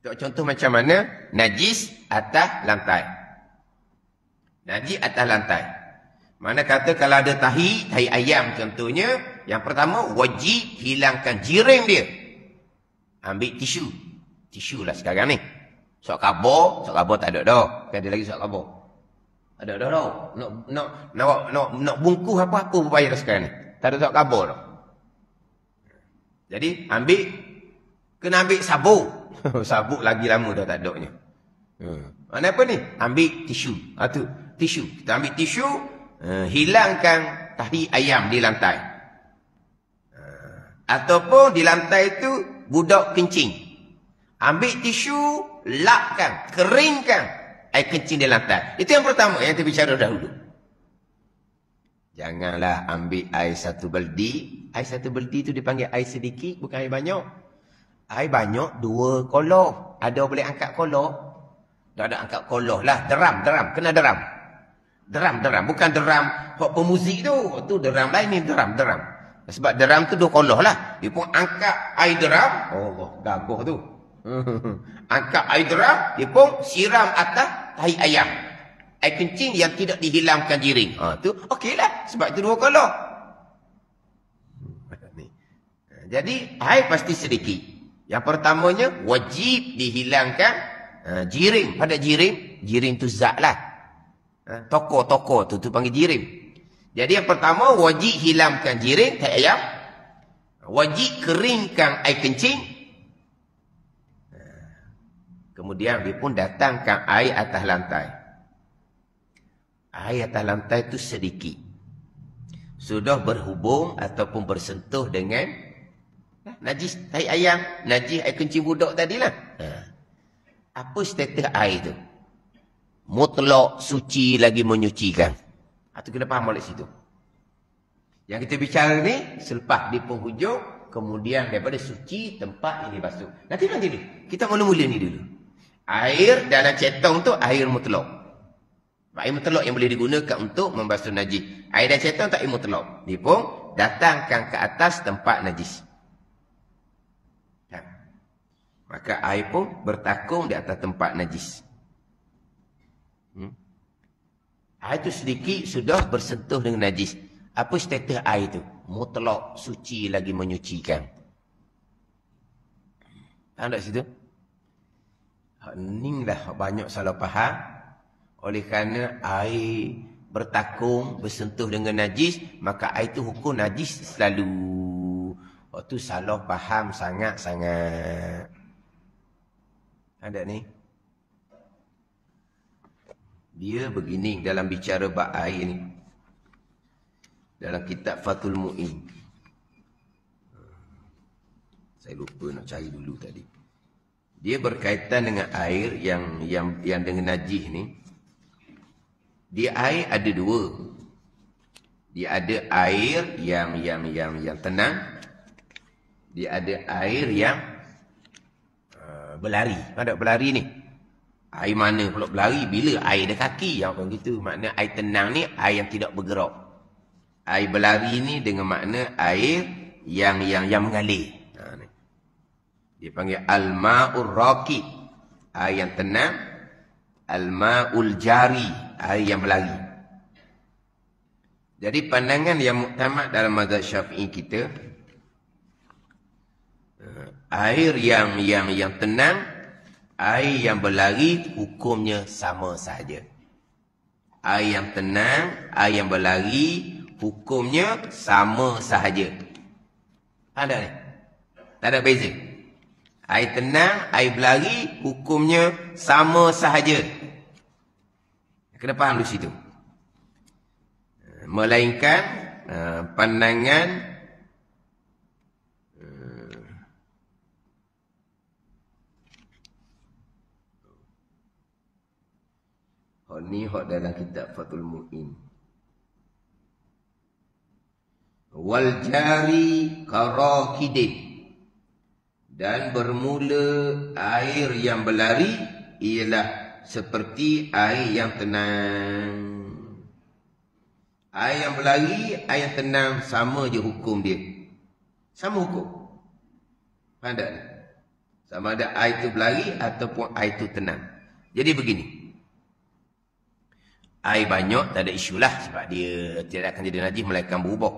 Contoh macam mana? Najis atas lantai. Najis atas lantai. Mana kata kalau ada tahi ayam contohnya, yang pertama wajib hilangkan jiring dia. Ambil tisu. Tisu lah sekarang ni. Sok kabur tak ada dah. Kan ada lagi sok kabur. Ada dah dah. Nak bungkus apa-apa berbayar sekarang ni. Tak ada sok kabur dah. Jadi kena ambil sabuk. Sabuk lagi lama dah tak adanya. Mana apa ni? Ambil tisu. Tisu. Kita ambil tisu, hilangkan tahi ayam di lantai. Ataupun di lantai itu budak kencing. Ambil tisu, lapkan, keringkan air kencing di lantai. Itu yang pertama yang kita bicara dahulu. Janganlah ambil air satu beldi. Air satu beldi itu dipanggil air sedikit, bukan air banyak. Air banyak 2 kolor. Ada boleh angkat kolor? Tak ada angkat kolor lah. Deram. Kena deram. Deram. Bukan deram hok pemuzik tu. Tu deram lain ni deram. Sebab deram tu 2 kolor lah. Dia pun angkat air deram. Allah, gagah tu. Angkat air deram. Dia pun siram atas tahi ayam. Air kencing yang tidak dihilangkan jiring. Tu okeylah. Sebab itu 2 kolor. Jadi air pasti sedikit. Yang pertamanya wajib dihilangkan jiring. Pada jiring tu zat lah. Tokor tu panggil jiring. Jadi yang pertama wajib hilangkan jiring tahi ayam. Wajib keringkan air kencing. Kemudian dia pun datangkan air atas lantai. Air atas lantai itu sedikit. Sudah berhubung ataupun bersentuh dengan najis tahi ayam, najis air kencing budak tadilah. Apa status air tu? Mutlak suci lagi menyucikan. Itu kena faham oleh situ. Yang kita bicara ni selepas di penghujung, kemudian daripada suci tempat ini basuh. Nanti dulu. Kita mula-mula ni dulu. Air dalam cetong tu air mutlak. Air mutlak yang boleh digunakan untuk membasuh najis. Air dalam cetong tak air mutlak. Dia pun datangkan ke atas tempat najis. Maka air pun bertakung di atas tempat najis. Air itu sedikit sudah bersentuh dengan najis. Apa status air itu? Mutlak suci lagi menyucikan. Faham tak situ? Ini lah banyak salah faham. Oleh kerana air bertakung, bersentuh dengan najis, maka air itu hukum najis selalu. Itu salah faham sangat-sangat. Ada ni. Dia begini dalam bicara bab air ni. Dalam kitab Fathul Mu'in. Saya lupa nak cari dulu tadi. Dia berkaitan dengan air yang dengan najis ni. Dia air ada 2. Dia ada air yang tenang. Dia ada air yang berlari. Ada berlari ni. Air mana pula berlari? Bila air ada kaki. Yang macam gitu. Makna air tenang ni air yang tidak bergerak. Air berlari ni dengan makna air yang mengalir. Ni. Dia panggil al-ma'ur raqid. Air yang tenang. Al-ma'ul jari. Air yang berlari. Jadi pandangan yang muktamad dalam mazhab Syafi'i kita, air yang tenang, air yang berlari hukumnya sama sahaja. Air yang tenang, air yang berlari hukumnya sama sahaja. Ada ni? Tak ada beza. Air tenang, air berlari hukumnya sama sahaja. Kena faham di situ. Melainkan pandangan ni hak dalam kitab Fathul Mu'in. Wal jari karakidin. Dan bermula air yang berlari ialah seperti air yang tenang. Air yang berlari, air yang tenang sama je hukum dia. Sama hukum. Faham tak? Sama ada air itu berlari ataupun air itu tenang. Jadi begini. Air banyak tak ada isu lah. Sebab dia tidak akan jadi najis melainkan berubah.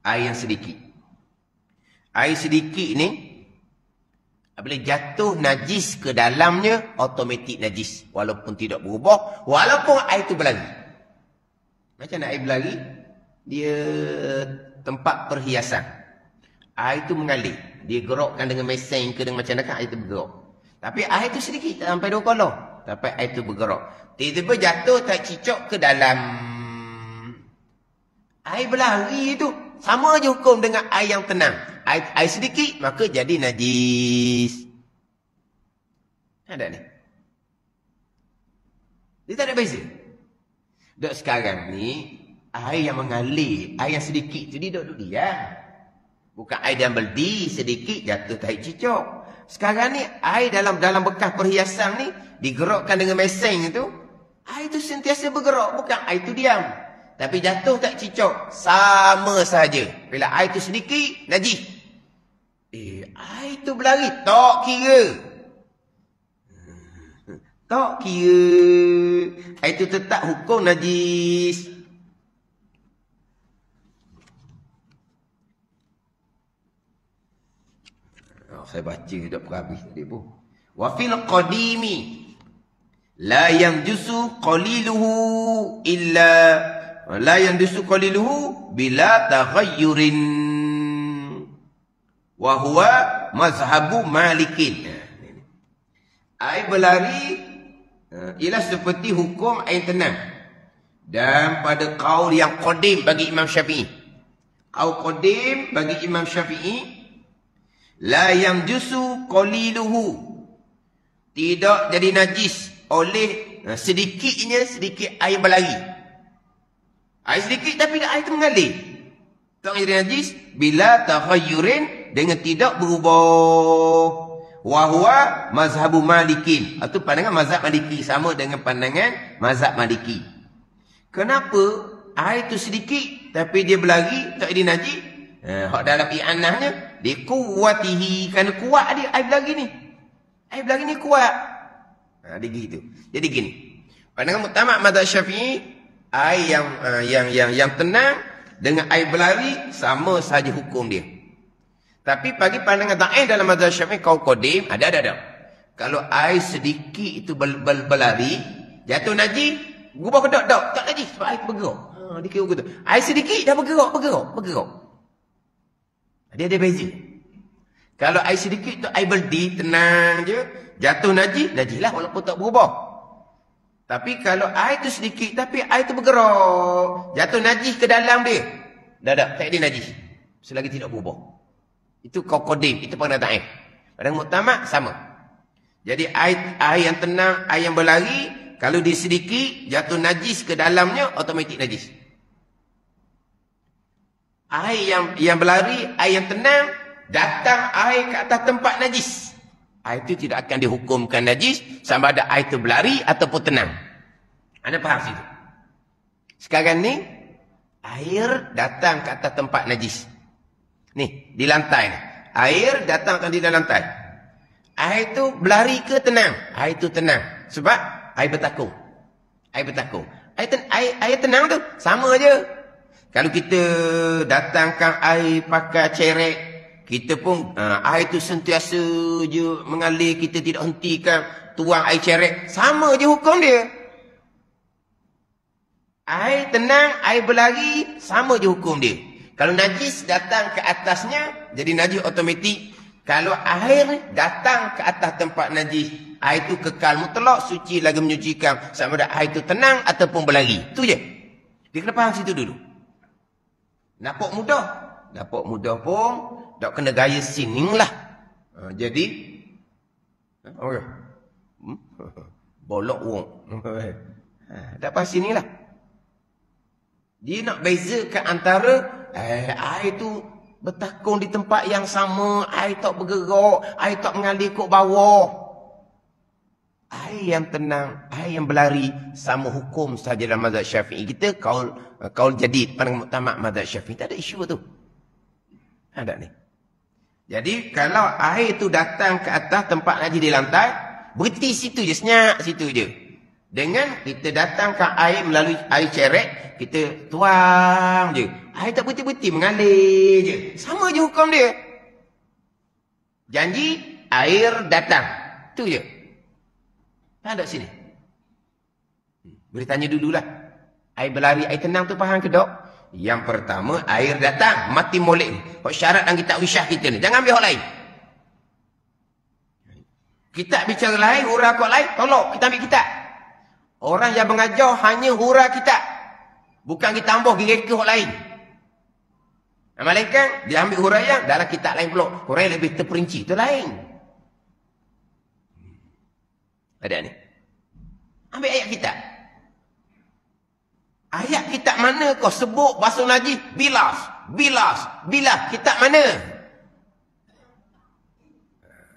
Air yang sedikit. Air sedikit ni, apabila jatuh najis ke dalamnya, automatik najis. Walaupun tidak berubah. Walaupun air itu berlari. Macam mana air berlari? Dia tempat perhiasan. Air itu mengalir. Dia gerokkan dengan mesin ke dengan macam mana, air itu bergerak. Tapi air itu sedikit, tak sampai 2 kolong. Tapi air itu bergerak. Tiba-tiba jatuh tak cicok ke dalam. Air berlari itu sama je hukum dengan air yang tenang. Air sedikit, maka jadi najis. Ada ni. Dia tak ada beza. Dok sekarang ni, air yang mengalir, air yang sedikit tu dia duduk diam. Bukan air yang berdi, sedikit jatuh tak cicok. Sekarang ni, air dalam bekas perhiasan ni, digerakkan dengan mesin tu, air tu sentiasa bergerak, bukan air tu diam. Tapi jatuh tak cicok, sama saja. Bila air tu sedikit, najis. Air tu berlari, tak kira. Tak kira. Air tu tetap hukum najis. Saya baca dah berhabis tadi pun. Wa fil qadimi la yanjusu qaliluhu illa la yanjusu qaliluhu bila taghayyurin wa huwa mazhabu Malikin. Air berlari ialah seperti hukum air tenang. Dan pada qaul yang qadim bagi Imam Syafi'i. Qaul qadim bagi Imam Syafi'i, la yanjusu qaliluhu, tidak jadi najis oleh sedikit air berlari. Air sedikit tapi air itu mengalir. Tak jadi najis bila taghayyurin, dengan tidak berubah. Wa huwa mazhabu Malikin, itu pandangan mazhab Maliki, sama dengan pandangan mazhab Maliki. Kenapa air itu sedikit tapi dia berlari tak jadi najis? Hak dalam i'anahnya dikuwatihi, kerana kuat dia air berlari ni. Air berlari ni kuat. Dia gitu. Jadi gini. Pandangan muktamad mazhab Syafi'i, air yang tenang dengan air berlari sama saja hukum dia. Tapi bagi pandangan ta'in dalam mazhab Syafi'i qaul qadim ada. Kalau air sedikit itu berlari, jatuh najis, berubah ke tak najis sebab air bergerak. Dia kira begitu. Air sedikit dah bergerak. Dia ada beza. Kalau air sedikit tu air berdi, tenang je, jatuh najis lah walaupun tak berubah. Tapi kalau air tu sedikit tapi air tu bergerak, jatuh najis ke dalam dia, tak ada najis selagi tidak berubah. Itu qaul qadim, itu pandangan ta'in. Pandangan muktamad sama. Jadi air yang tenang, air yang berlari, kalau dia sedikit jatuh najis ke dalamnya, automatik najis. Air yang berlari, air yang tenang, datang air ke atas tempat najis, air itu tidak akan dihukumkan najis sama ada air itu berlari ataupun tenang. Anda faham situ? Sekarang ni, air datang ke atas tempat najis. Ni, di lantai ni. Air datang di dalam lantai. Air itu berlari ke tenang? Air itu tenang. Sebab air bertakung. Air tenang tu, sama je. Kalau kita datangkan air pakai cerek, kita pun air tu sentiasa je mengalir, kita tidak hentikan tuang air cerek, sama je hukum dia. Air tenang, air berlari, sama je hukum dia. Kalau najis datang ke atasnya, jadi najis automatik. Kalau air datang ke atas tempat najis, air itu kekal mutlak, suci lagi menyucikan, sama ada air itu tenang ataupun berlari. Itu je. Dia kena faham situ dulu. Nampak mudah pun tak kena gaya sining lah. Jadi bolok wong. Tak faham sini lah. Dia nak bezakan antara air tu bertakung di tempat yang sama, air tak bergerak, air tak mengalir ke bawah. Air yang tenang, air yang berlari, sama hukum sahaja dalam mazhab Syafi'i. Kita kaul jadid, pandangan muktamad mazhab Syafi'i, tak ada isu tu. Ada ni. Jadi kalau air tu datang ke atas tempat najis di lantai, berhenti situ je, senyap situ je. Dengan kita datangkan air melalui air ceret, kita tuang je. Air tak berhenti-berhenti, mengalir je. Sama je hukum dia. Janji, air datang. Tu je. Tak ada sini. Boleh tanya dululah. Air berlari, air tenang tu faham ke dok? Yang pertama, air datang. Mati molek ni. Syarat dan kitab wisyah kita ni. Jangan ambil orang lain. Kitab bicara lain, hurah kod lain. Tolong, kita ambil kitab. Orang yang mengajar hanya hurah kitab. Bukan kita ambil reka orang lain. Malaikat, dia ambil hurah yang dalam kitab lain pula. Hurah yang lebih terperinci. Itu lain. Ada ni. Ambil ayat kitab. Ayat kitab mana kau sebut basuh najis? Bilas. Kitab mana?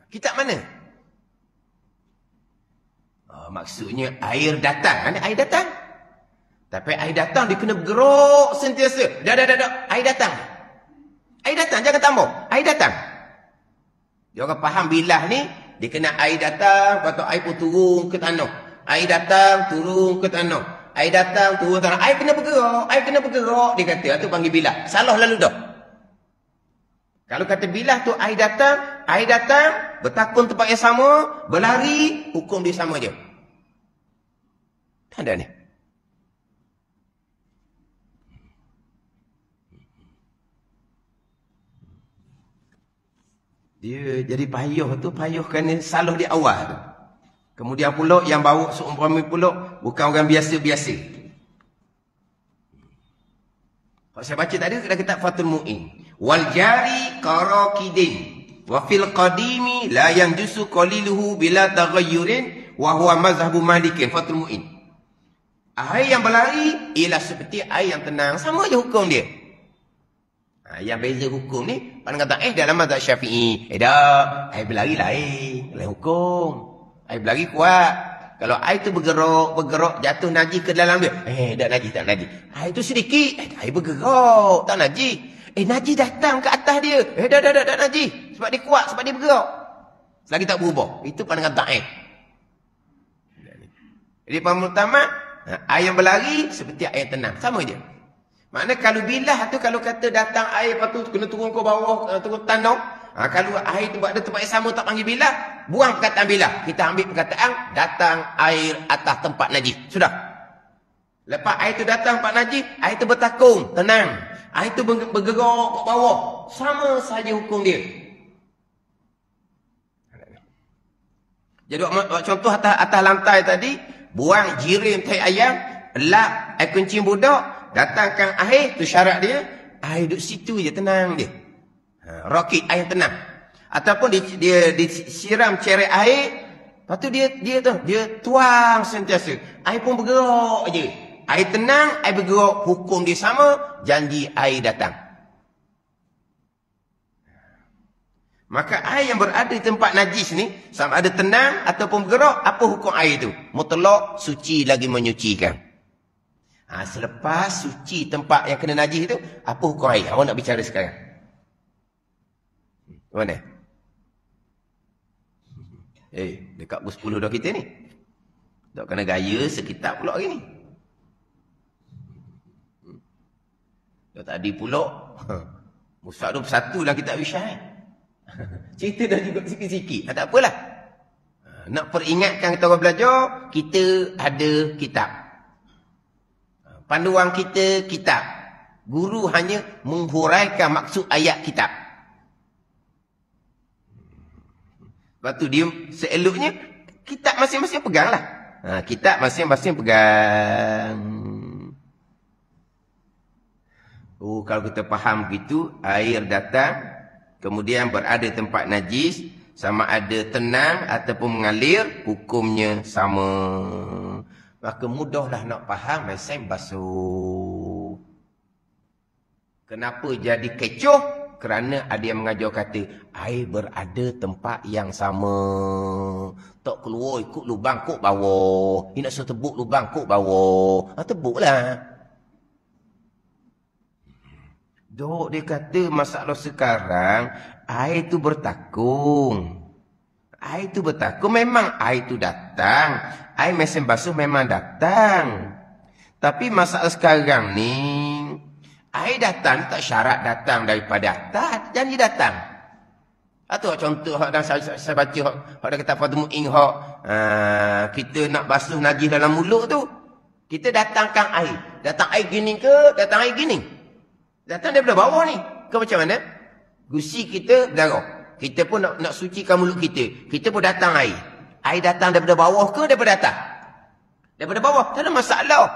Kitab mana? Oh, maksudnya air datang. Mana air datang? Tapi air datang dia kena bergerak sentiasa. Dah. Air datang. Air datang, jangan tambah. Air datang. Dia orang faham bilah ni, dia kena air datang, lepas tu air pun turun ke tanah. Air datang, turun ke tanah. Air datang, turun tanah. Air kena bergerak. Dia kata, itu panggil bilah. Salah lalu dah. Kalau kata bilah tu air datang, bertakun tempat yang sama, berlari, hukum dia sama je. Tak ada ni. Dia jadi payuh tu, payuh kerana salah di awal tu. Kemudian pula yang bawa seumpama pula bukan orang biasa-biasa. Kalau saya baca tadi dah kitab Fathul Mu'in. Wal jari qarakidin wa fil qadimi la yanjusu qaliluhu bila taghayyurin wa huwa mazhabu Malikin. Fathul Mu'in. Air yang berlari ialah seperti air yang tenang, sama je hukum dia. Yang beza hukum ni, pada kata dalam mazhab Syafi'i, dah air berlari lain hukum. Air berlari kuat. Kalau air tu bergerak, jatuh najis ke dalam dia. Tak najis. Air tu sedikit, air bergerak, tak najis. Najis datang ke atas dia. Dah najis. Sebab dia kuat, sebab dia bergerak. Selagi tak berubah. Itu pandangan ta'in. Jadi pertama, air yang berlari seperti air tenang. Sama je. Maknanya kalau bilah tu, kalau kata datang air, lepas tu kena turun ke bawah, turun tanah. Kalau air tu ada tempat yang sama tak panggil bilah, buang perkataan bilah. Kita ambil perkataan datang air atas tempat najis. Sudah. Lepas air tu datang tempat najis, air tu bertakung, tenang. Air tu bergerak ke bawah. Sama saja hukum dia. Jadi contoh atas lantai tadi, buang jirim tai ayam, lap air kencing budak, datangkan air, tu syarat dia, air duduk situ je, tenang dia. Rakit air tenang. Ataupun dia disiram ceret air, lepas tu dia tuang sentiasa. Air pun bergerak je. Air tenang, air bergerak, hukum dia sama, janji air datang. Maka air yang berada di tempat najis ni, sama ada tenang ataupun bergerak, apa hukum air tu? Mutlak, suci lagi menyucikan. Selepas suci tempat yang kena najis itu, apa hukum air? Awak nak bicara sekarang. Mana? Dekat pukul 10 dah kita ni. Tak kena gaya sekitar pula hari ni. Dah tadi pula. Musak 21 lah kitab wisyah. Cerita dah juga sikit-sikit. Tak apalah. Nak peringatkan kita orang belajar, kita ada kitab. Panduan kita kitab. Guru hanya menghuraikan maksud ayat kitab. Lepas tu dia seeloknya kitab masing-masing peganglah. Kitab masing-masing pegang. Kalau kita faham begitu, air datang, kemudian berada tempat najis, sama ada tenang ataupun mengalir, hukumnya sama. Maka mudahlah nak faham, mesin basuh. Kenapa jadi kecoh? Kerana ada yang mengajar kata, air berada tempat yang sama. Tak keluar ikut lubang kok bawah. Dia nak suruh tebuk lubang kok bawah. Tebuklah. Dok, dia kata masalah sekarang, air tu bertakung. Air tu bertakung, memang air tu datang. Air mesin basuh memang datang. Tapi masalah sekarang ni, air datang tak syarat datang daripada atas. Janji datang. Atau contoh yang saya baca, yang dah kata Fadul Mu'in, kita nak basuh najis dalam mulut tu, kita datangkan air. Datang air gini ke? Datang air gini? Datang daripada bawah ni. Ke macam mana? Gusi kita berdarah. Kita pun nak sucikan mulut kita. Kita pun datang air. Air datang daripada bawah ke daripada atas? Daripada bawah. Tak ada masalah.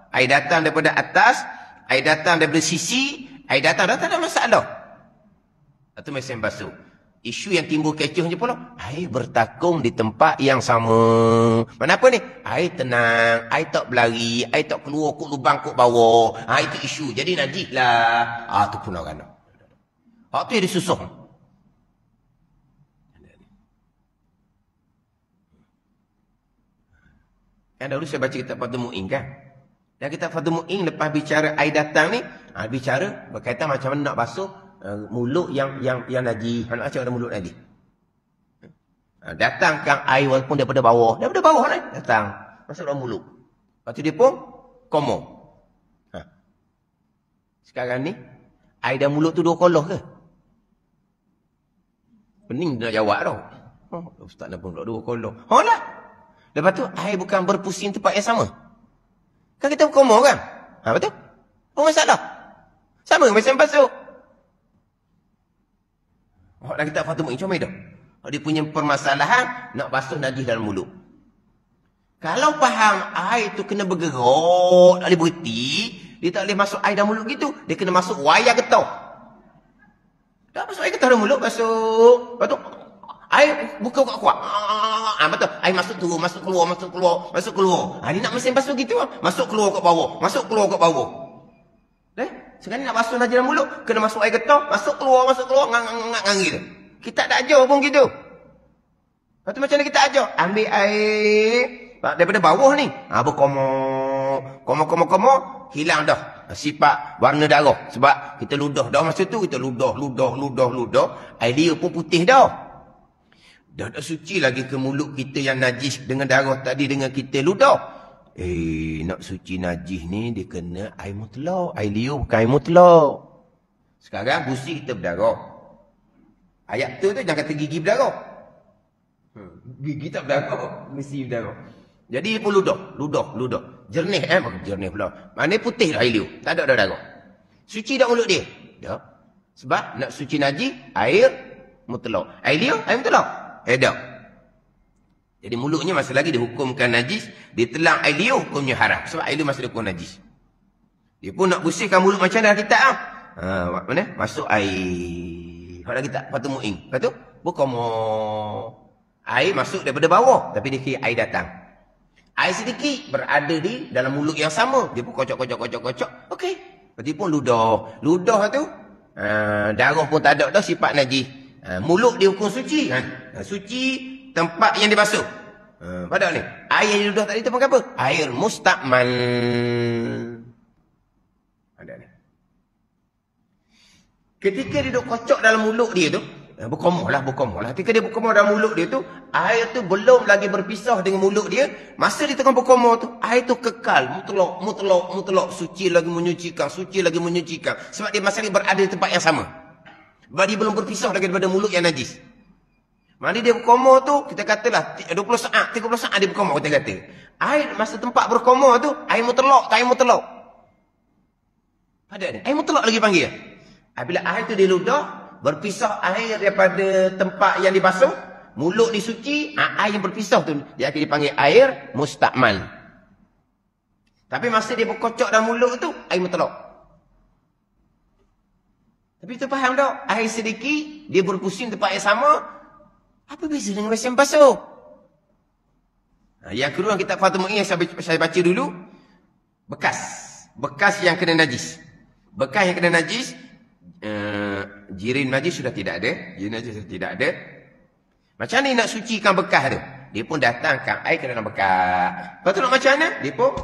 Air datang daripada atas. Air datang daripada sisi. Air datang. Tak ada masalah. Itu mesin basuh. Isu yang timbul kecohnya pula. Air bertakung di tempat yang sama. Mana apa ni? Air tenang. Air tak berlari. Air tak keluar kut lubang kut bawah. Itu isu. Jadi najis lah. Itu pun orang nak. Tu yang disusung. Kan dahulu saya baca kitab Fadul Mu'in kan. Dan kitab Fadul Mu'in lepas bicara air datang ni. Bicara berkaitan macam mana nak basuh. Mulut yang najis. Nak macam mana mulut najis? Datangkan air walaupun daripada bawah. Daripada bawah ni datang. Masuk dalam mulut. Lepas tu dia pun komo. Sekarang ni air dalam mulut tu 2 koloh ke? Pening nak jawab tau. Ustaz nak pun 2 koloh. Lah. Lepas tu air bukan berpusing tempat yang sama. Kan kita komo kan? Betul? Apa masalah? Sama macam basuh. Dah kita Fadul Mu'in comel dah. Dia punya permasalahan nak basuh najis dalam mulut. Kalau faham air tu kena bergerak, tak boleh berhenti, dia tak boleh masuk air dalam mulut gitu. Dia kena masuk wayar getah. Dah masuk air getah dalam mulut, masuk. Lepas tu air buka kuat-kuat. Betul. Air masuk turun, masuk keluar, masuk keluar, masuk keluar. Dia nak mesin basuh gitu. Masuk keluar kat bawah, masuk keluar kat bawah. Sekarang nak basuh najis dalam mulut, kena masuk air getah, masuk keluar, ngang gitu. Kita tak ajar pun gitu. Lepas tu macam mana kita ajar? Ambil air daripada bawah ni. Komo, hilang dah sifat warna darah. Sebab kita ludah dah masa tu, kita ludah. Air dia pun putih dah. Dah suci lagi ke mulut kita yang najis dengan darah tadi dengan kita ludah. Nak suci najis ni dia kena air mutlak. Air liur bukan air mutlak. Sekarang gusi kita berdarah. Ayat tu jangan kata gigi berdarah. Gigi tak berdarah, mesti berdarah. Jadi pun ludah. Jernih jernih pula. Mana putih dah air liur. Tak ada darah. Suci dah mulut dia? Dah. Sebab nak suci najis air mutlak. Air liur air mutlak. Dah. Jadi mulutnya masih lagi dihukumkan najis. Dia telang air liur hukumnya haram. Sebab air liur masih dihukum najis. Dia pun nak bersihkan mulut macam mana kita. Mana? Masuk air. Kalau kita Fadul Mu'in. Lepas tu, berkomo. Air masuk daripada bawah. Tapi dia kira air datang. Air sedikit berada di dalam mulut yang sama. Dia pun kocok. Okey. Lepas tu pun ludah. Ludah tu, darah pun tak ada dah sifat najis. Mulut dia hukum suci. Suci tempat yang dibasuh. Pada ni. Air yang diludah tadi tu panggil apa? Air mustakmal. Ada ni. Ketika dia duduk kocok dalam mulut dia tu, berkomoh lah. Ketika dia berkomoh dalam mulut dia tu, air tu belum lagi berpisah dengan mulut dia. Masa dia tengah berkomoh tu, air tu kekal. Mutlak. Suci lagi menyucikan. Sebab dia masih berada di tempat yang sama. Sebab dia belum berpisah lagi daripada mulut yang najis. Mana dia berkomoh tu, kita katalah 20 saat, 30 saat dia berkomoh, kita kata. Air masa tempat berkomoh tu, air mutlak. Ada ni, air mutlak lagi panggil. Bila air tu diludah, berpisah air daripada tempat yang dibasuh, mulut disuci, air yang berpisah tu, dia akan dipanggil air mustakmal. Tapi masa dia berkocok dalam mulut tu, air mutlak. Tapi kita faham tak? Air sedikit, dia berpusing tempat yang sama. Apa beza dengan mesin basuh? Yang kedua kita Fadul Mu'in yang saya baca dulu. Bekas yang kena najis. Bekas yang kena najis. Jirin najis sudah tidak ada. Macam mana nak sucikan bekas tu? Dia pun datangkan air ke dalam bekas. Lepas tu nak macam mana? Dia pun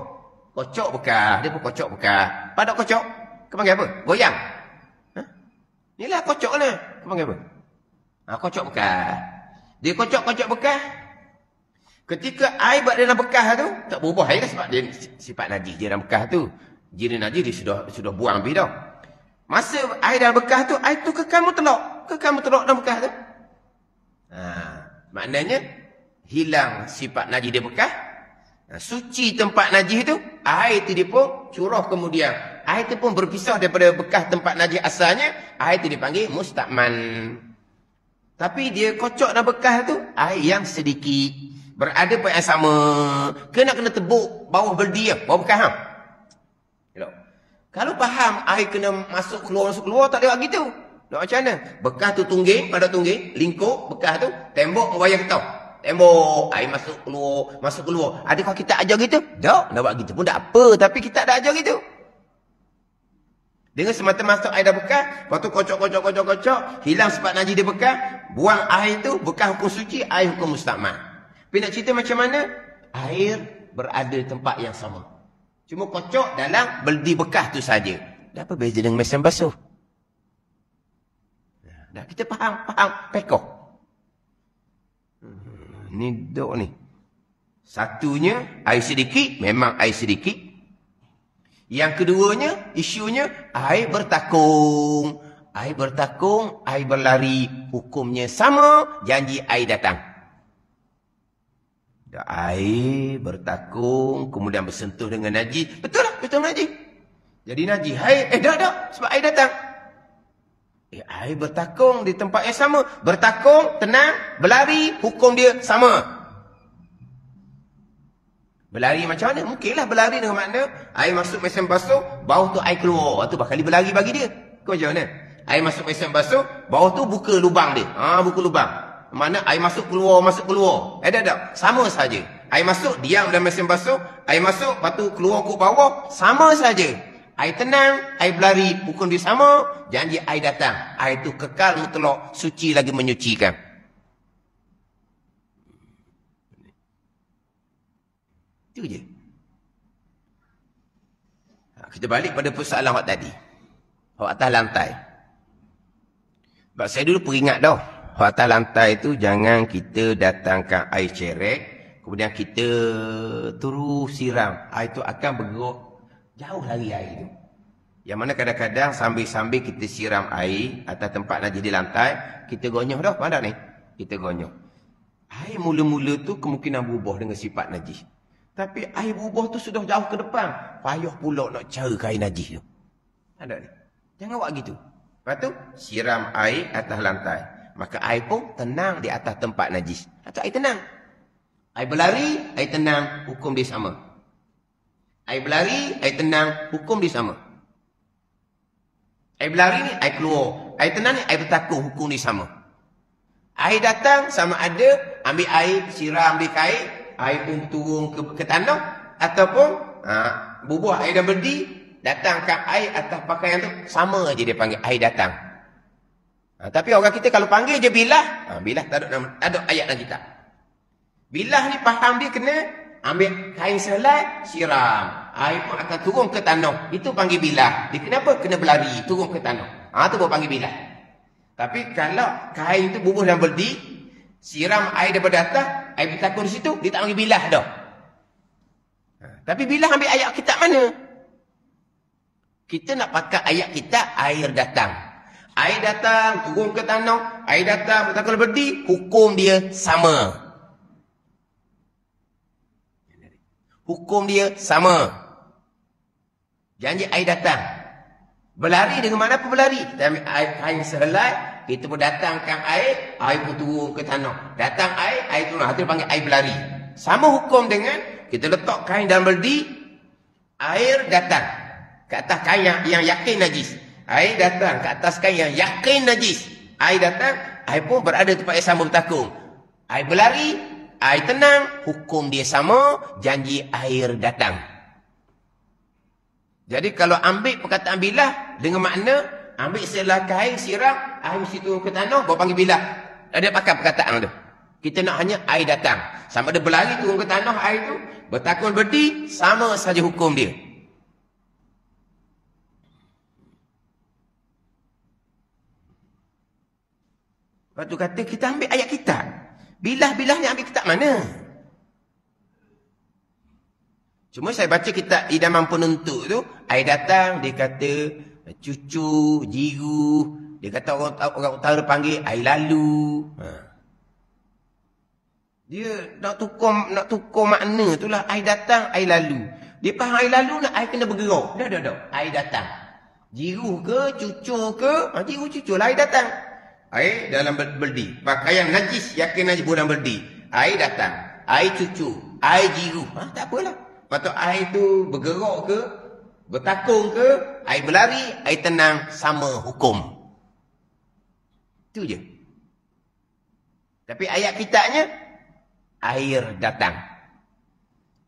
kocok bekas. Pada kocok, kau panggil apa? Goyang. Inilah kocok lah. Kau panggil apa? Kocok bekas. Dia kocok-kocok bekas. Ketika air buat dalam bekas tu, tak berubah air sebab dia sifat najis dia dalam bekas tu. Jiran najis dia sudah buang habis dah. Masa air dalam bekas tu, air tu kekal mutlak. Kekal mutlak dalam bekas tu. Maknanya, hilang sifat najis dia bekas. Suci tempat najis tu, air tu dia pun curah kemudian. Air tu pun berpisah daripada bekas tempat najis asalnya. Air tu dipanggil mustakman. Tapi dia kocok dalam bekas tu, air yang sedikit. Berada pada yang sama. Kena tebuk bawah berdi, bawah bekas. Kalau faham air kena masuk keluar, tak ada gitu. Nak macam mana? Bekas tu tungging, pada tungging, lingkup bekas tu, tembok wayar getah. Tembok, air masuk keluar. Adakah kita ajar gitu? Tak, nak buat gitu pun tak apa. Tapi kita tak ajar gitu. Dengan semata-mata air dah bekas, lepas tu kocok, hilang sifat najis dia bekas, buang air tu, bekas hukum suci, air hukum mustakmal. Tapi nak cerita macam mana? Air berada di tempat yang sama. Cuma kocok dalam beldi bekas tu saja. Dah apa beza dengan mesin basuh? Dah kita faham pekoh. Ni dok ni. Satunya air sedikit, memang air sedikit. Yang keduanya, isunya air bertakung. Air bertakung, air berlari, hukumnya sama, janji air datang. Air bertakung, kemudian bersentuh dengan najis. Betul lah, betul najis. Jadi najis, air, dah, sebab air datang. Air bertakung di tempat yang sama. Bertakung, tenang, berlari, hukum dia sama. Berlari macam mana? Mungkinlah berlari dengan makna air masuk mesin basuh, bawah tu air keluar. Tu bakal berlari bagi dia. Kau macam mana? Air masuk mesin basuh, bawah tu buka lubang dia. Buka lubang. Mana air masuk keluar. Dah. Sama saja. Air masuk, diam dalam mesin basuh. Air masuk, lepas tu keluar ke bawah. Sama saja. Air tenang, air berlari, hukum dia sama. Janji air datang. Air tu kekal mutlak, suci lagi menyucikan. Itu je. Kita balik pada persoalan awak tadi. Awak atas lantai. Sebab saya dulu peringat dah. Awak atas lantai tu jangan kita datangkan air cerek. Kemudian kita terus siram. Air tu akan bergerak jauh lagi air tu. Yang mana kadang-kadang sambil-sambil kita siram air atas tempat najis di lantai, kita gonyoh dah. Mana ni? Kita gonyoh. Air mula-mula tu kemungkinan berubah dengan sifat najis. Tapi air berubah tu sudah jauh ke depan. Payah pula nak cara air najis tu. Ada ni. Jangan buat gitu. Lepas tu, siram air atas lantai. Maka air pun tenang di atas tempat najis. Atau air tenang. Air berlari, air tenang, hukum dia sama. Air berlari, air tenang, hukum dia sama. Air berlari ni, air keluar. Air tenang ni, air bertakung, hukum dia sama. Air datang sama ada, ambil air, siram di kain, air pun turun ke tanah. Ataupun, bubuh air dan berdi, datangkan air atas pakaian tu, sama je dia panggil air datang. Tapi orang kita kalau panggil je bilah, bilah tak ada ayat dalam kitab. Bilah ni faham dia kena ambil kain selai, siram. Air pun akan turun ke tanah. Itu panggil bilah. Dia kenapa? Kena berlari, turun ke tanah. Itu baru panggil bilah. Tapi kalau kain tu bubuh dan berdi, siram air daripada atas, air bertakung di situ, dia tak panggil bilah dah. Tapi bilah ambil ayat kitab mana? Kita nak pakai ayat kitab, air datang. Air datang, turun ke tanah. Air datang, bertakung berdi, hukum dia sama. Hukum dia sama. Janji air datang. Berlari dengan mana pun berlari. Kita ambil air sehelai, kita pun datangkan air pun turun ke tanah. Datang air turun. Itu panggil air berlari. Sama hukum dengan kita letak kain dalam berdi, air datang ke atas kain yang yakin najis. Air datang ke atas kain yang yakin najis. Air datang, air pun berada tempat yang sama bertakung. Air berlari, air tenang, hukum dia sama, janji air datang. Jadi kalau ambil perkataan bilah dengan makna ambil selah kain, siram, air mesti turun ke tanah, baru panggil bilah. Ada pakai perkataan tu. Kita nak hanya air datang. Sama ada berlari turun ke tanah air tu, bertakung berdi, sama saja hukum dia. Lepas tu kata kita ambil ayat kitab. Bilah-bilahnya ambil kitab mana? Cuma saya baca kitab Idaman Penuntut tu, air datang, dia kata cucu, jiru, dia kata orang utara panggil air lalu. Dia nak tukar makna tu lah, air datang, air lalu. Dia faham air lalu nak air kena bergerak. Dah. Air datang. Jiru ke, cucu ke, jiru cucu lah air datang. Air dalam berdi. Pakaian najis, yakin najis dalam berdi. Air datang. Air cucu. Air jiru. Tak apalah. Patut air tu bergerak ke, bertakung ke, air berlari, air tenang, sama hukum. Itu je. Tapi ayat kitabnya, air datang.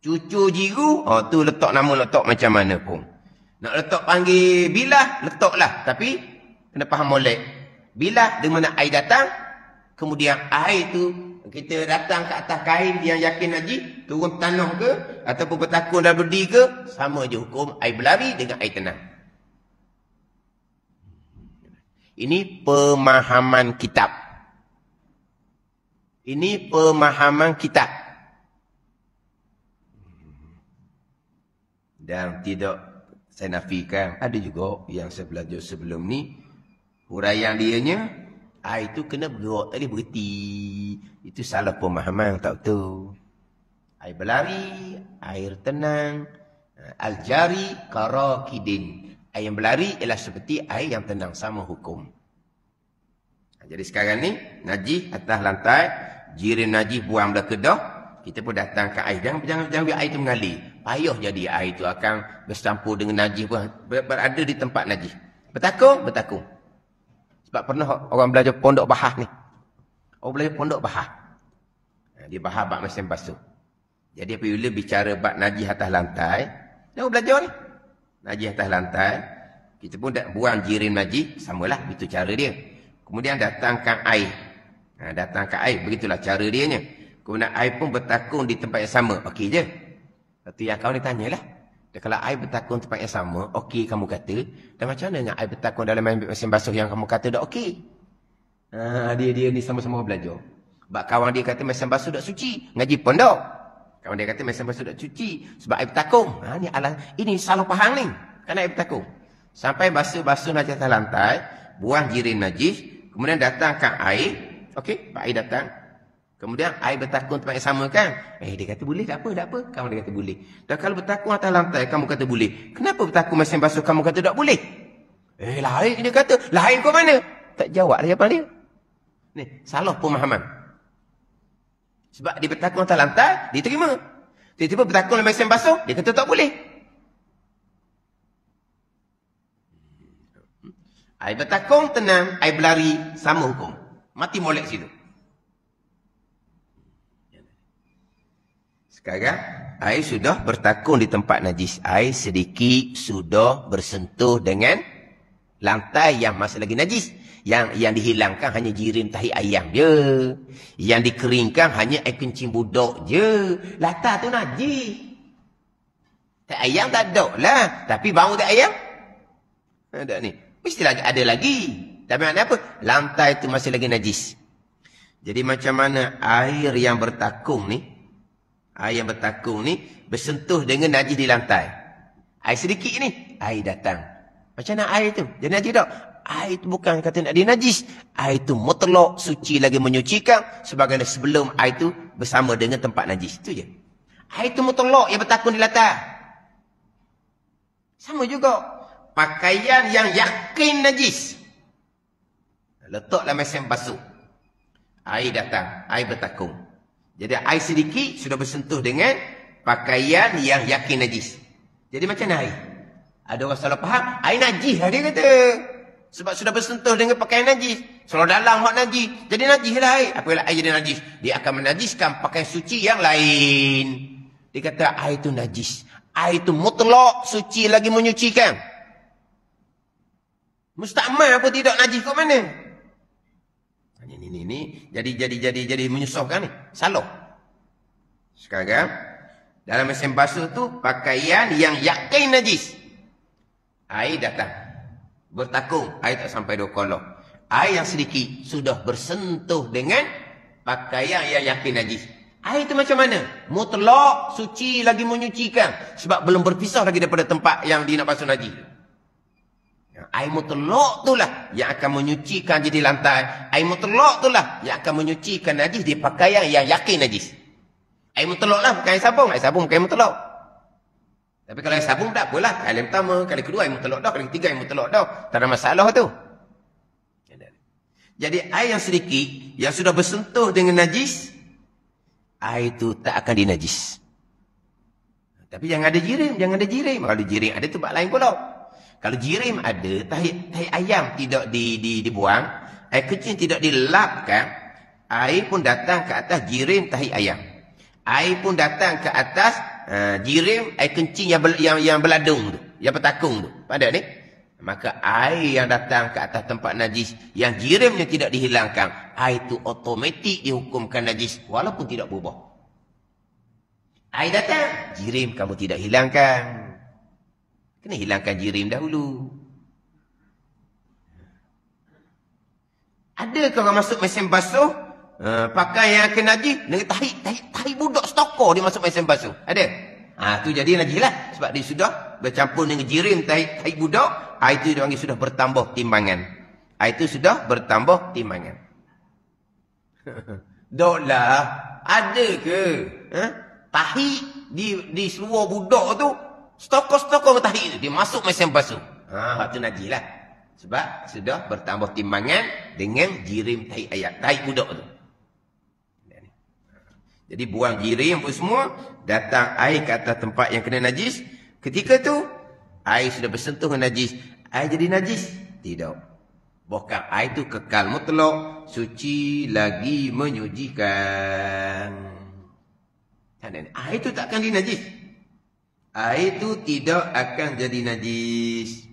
Cucu jiru, tu letak nama letak macam mana pun. Nak letak panggil bilah, letaklah. Tapi, kena faham molek. Bilah di mana air datang, kemudian air tu kita datang ke atas kain yang yakin najis, turun tanah ke, ataupun bertakun dan berdi ke, sama je hukum air berlari dengan air tenang. Ini pemahaman kitab. Ini pemahaman kitab. Dan tidak saya nafikan, ada juga yang saya belajar sebelum ni, huraian dianya, air itu kena bergerak, tadi berhenti. Itu salah pemahaman, tak betul. Air berlari, air tenang, al-jari karakidin. Air yang berlari ialah seperti air yang tenang, sama hukum. Jadi sekarang ni, najis atas lantai, jiran najis buang belah kedah, kita pun datang ke air. Jangan biar air itu mengalir. Payah jadi air itu akan bercampur dengan najis pun, berada di tempat najis. Bertakung. Sebab pernah orang belajar pondok bahas ni. Orang belajar pondok bahas. Dia bahas bab mesin basuh. Jadi apabila bicara bab najis atas lantai, dia orang belajar ni. Najis atas lantai, kita pun buang jiran najis, samalah, itu cara dia. Kemudian datangkan air. Datangkan air, begitulah cara dia nya. Kemudian air pun bertakung di tempat yang sama. Okey je. Lepas yang kau ni tanyalah. Kalau air bertakung tempat yang sama, okey kamu kata. Dan macam mana dengan air bertakung dalam mesin basuh yang kamu kata dah okey? Dia ni sama-sama belajar. Sebab kawan dia kata mesin basuh dah suci. Ngaji pondok. Kawan dia kata mesin basuh dah suci. Sebab air bertakung. Ini salah faham ni. Kan air bertakung. Sampai basuh najis atas lantai. Buang jiran najis. Kemudian datangkan air. Okey, air datang. Kemudian air bertakung tempat yang sama kan? Dia kata boleh, tak apa. Kamu dia kata boleh. Dan kalau bertakung atas lantai, kamu kata boleh. Kenapa bertakung mesin basuh, kamu kata tak boleh? Lain dia kata. Lain kau mana? Tak jawab jawapan dia. Ni, salah pemahaman. Sebab dia bertakung atas lantai, dia terima. Tiba-tiba bertakung dalam mesin basuh, dia kata tak boleh. Air bertakung, tenang. Air berlari, sama hukum. Mati molek situ. Sekarang, air sudah bertakung di tempat najis. Air sedikit sudah bersentuh dengan lantai yang masih lagi najis. Yang dihilangkan hanya jirim tahi ayam je. Yang dikeringkan hanya air kencing budak je. Latar tu najis. Tahi ayam tak ada lah. Tapi bau tahi ayam? Ada ni. Mestilah ada lagi. Tapi maknanya apa? Lantai tu masih lagi najis. Jadi macam mana air yang bertakung ni, air yang bertakung ni bersentuh dengan najis di lantai. Air sedikit ni, air datang. Macam mana air tu? Jadi najis tak? Air tu bukan kata nak dia najis. Air tu mutlak, suci lagi menyucikan. Sebagaimana sebelum air tu bersama dengan tempat najis. Itu je. Air tu mutlak yang bertakung di lantai. Sama juga. Pakaian yang yakin najis. Letaklah mesin basuh. Air datang, air bertakung. Jadi air sedikit sudah bersentuh dengan pakaian yang yakin najis. Jadi macam mana air? Ada orang salah faham, air najis lah dia kata. Sebab sudah bersentuh dengan pakaian najis. Kalau dalam hak najis, jadi najis lah air. Apabila air jadi najis, dia akan menajiskan pakaian suci yang lain. Dia kata air itu najis. Air itu mutlak, suci lagi menyucikan. Mustakmal apa tidak najis kat mana? Ini jadi menyusahkan ni. Salah. Sekarang dalam mesin basuh tu pakaian yang yakin najis. Air datang. Bertakung, air tak sampai 2 kolom. air yang sedikit sudah bersentuh dengan pakaian yang yakin najis. Air itu macam mana? Mutlak, suci lagi menyucikan. Sebab belum berpisah lagi daripada tempat yang dia nak basuh najis. Air mutlak itulah yang akan menyucikan jadi lantai. Air mutlak itulah yang akan menyucikan najis di pakaian yang yakin najis. Air mutlak lah, bukan air sabun. Air sabun bukan air mutlak. Tapi kalau air sabun tak apalah. Kali pertama, kali kedua air mutlak dah. Kali ketiga air mutlak dah. Tak ada masalah tu. Jadi air yang sedikit, yang sudah bersentuh dengan najis, air itu tak akan dinajis. Tapi jangan ada jirim, jangan ada jirim. Kalau jirim ada tempat lain pula. Kalau jirim ada, tahi ayam tidak dibuang, air kecil tidak dilapkan, air pun datang ke atas jirim tahi ayam. Air pun datang ke atas jirim air kencing yang beladung tu, yang bertakung tu. Pada ni, maka air yang datang ke atas tempat najis yang jirimnya tidak dihilangkan, air itu otomatik dihukumkan najis walaupun tidak berubah. Air datang, jirim kamu tidak hilangkan. Kena hilangkan jirim dahulu. Ada kalau masuk mesin basuh, pakai yang kena najis, tahi budak stokor dia masuk mesin basuh. Ada? Tu jadi najis lah. Sebab dia sudah bercampur dengan jirim tahi budak, air itu dia panggil sudah bertambah timbangan. Air itu sudah bertambah timbangan. Doklah, ada ke? Tahi di seluar budak tu, stokor tahi tu, dia masuk mesin basuh. Itu najis lah. Sebab sudah bertambah timbangan dengan jirim tahi ayat, tahi budak tu. Jadi buang jirim pun semua, datang air ke atas tempat yang kena najis. Ketika tu, air sudah bersentuh dengan najis. Air jadi najis? Tidak. Bahkan air itu kekal mutlak, suci lagi menyucikan. Air itu tak akan dinajis. Air itu tidak akan jadi najis.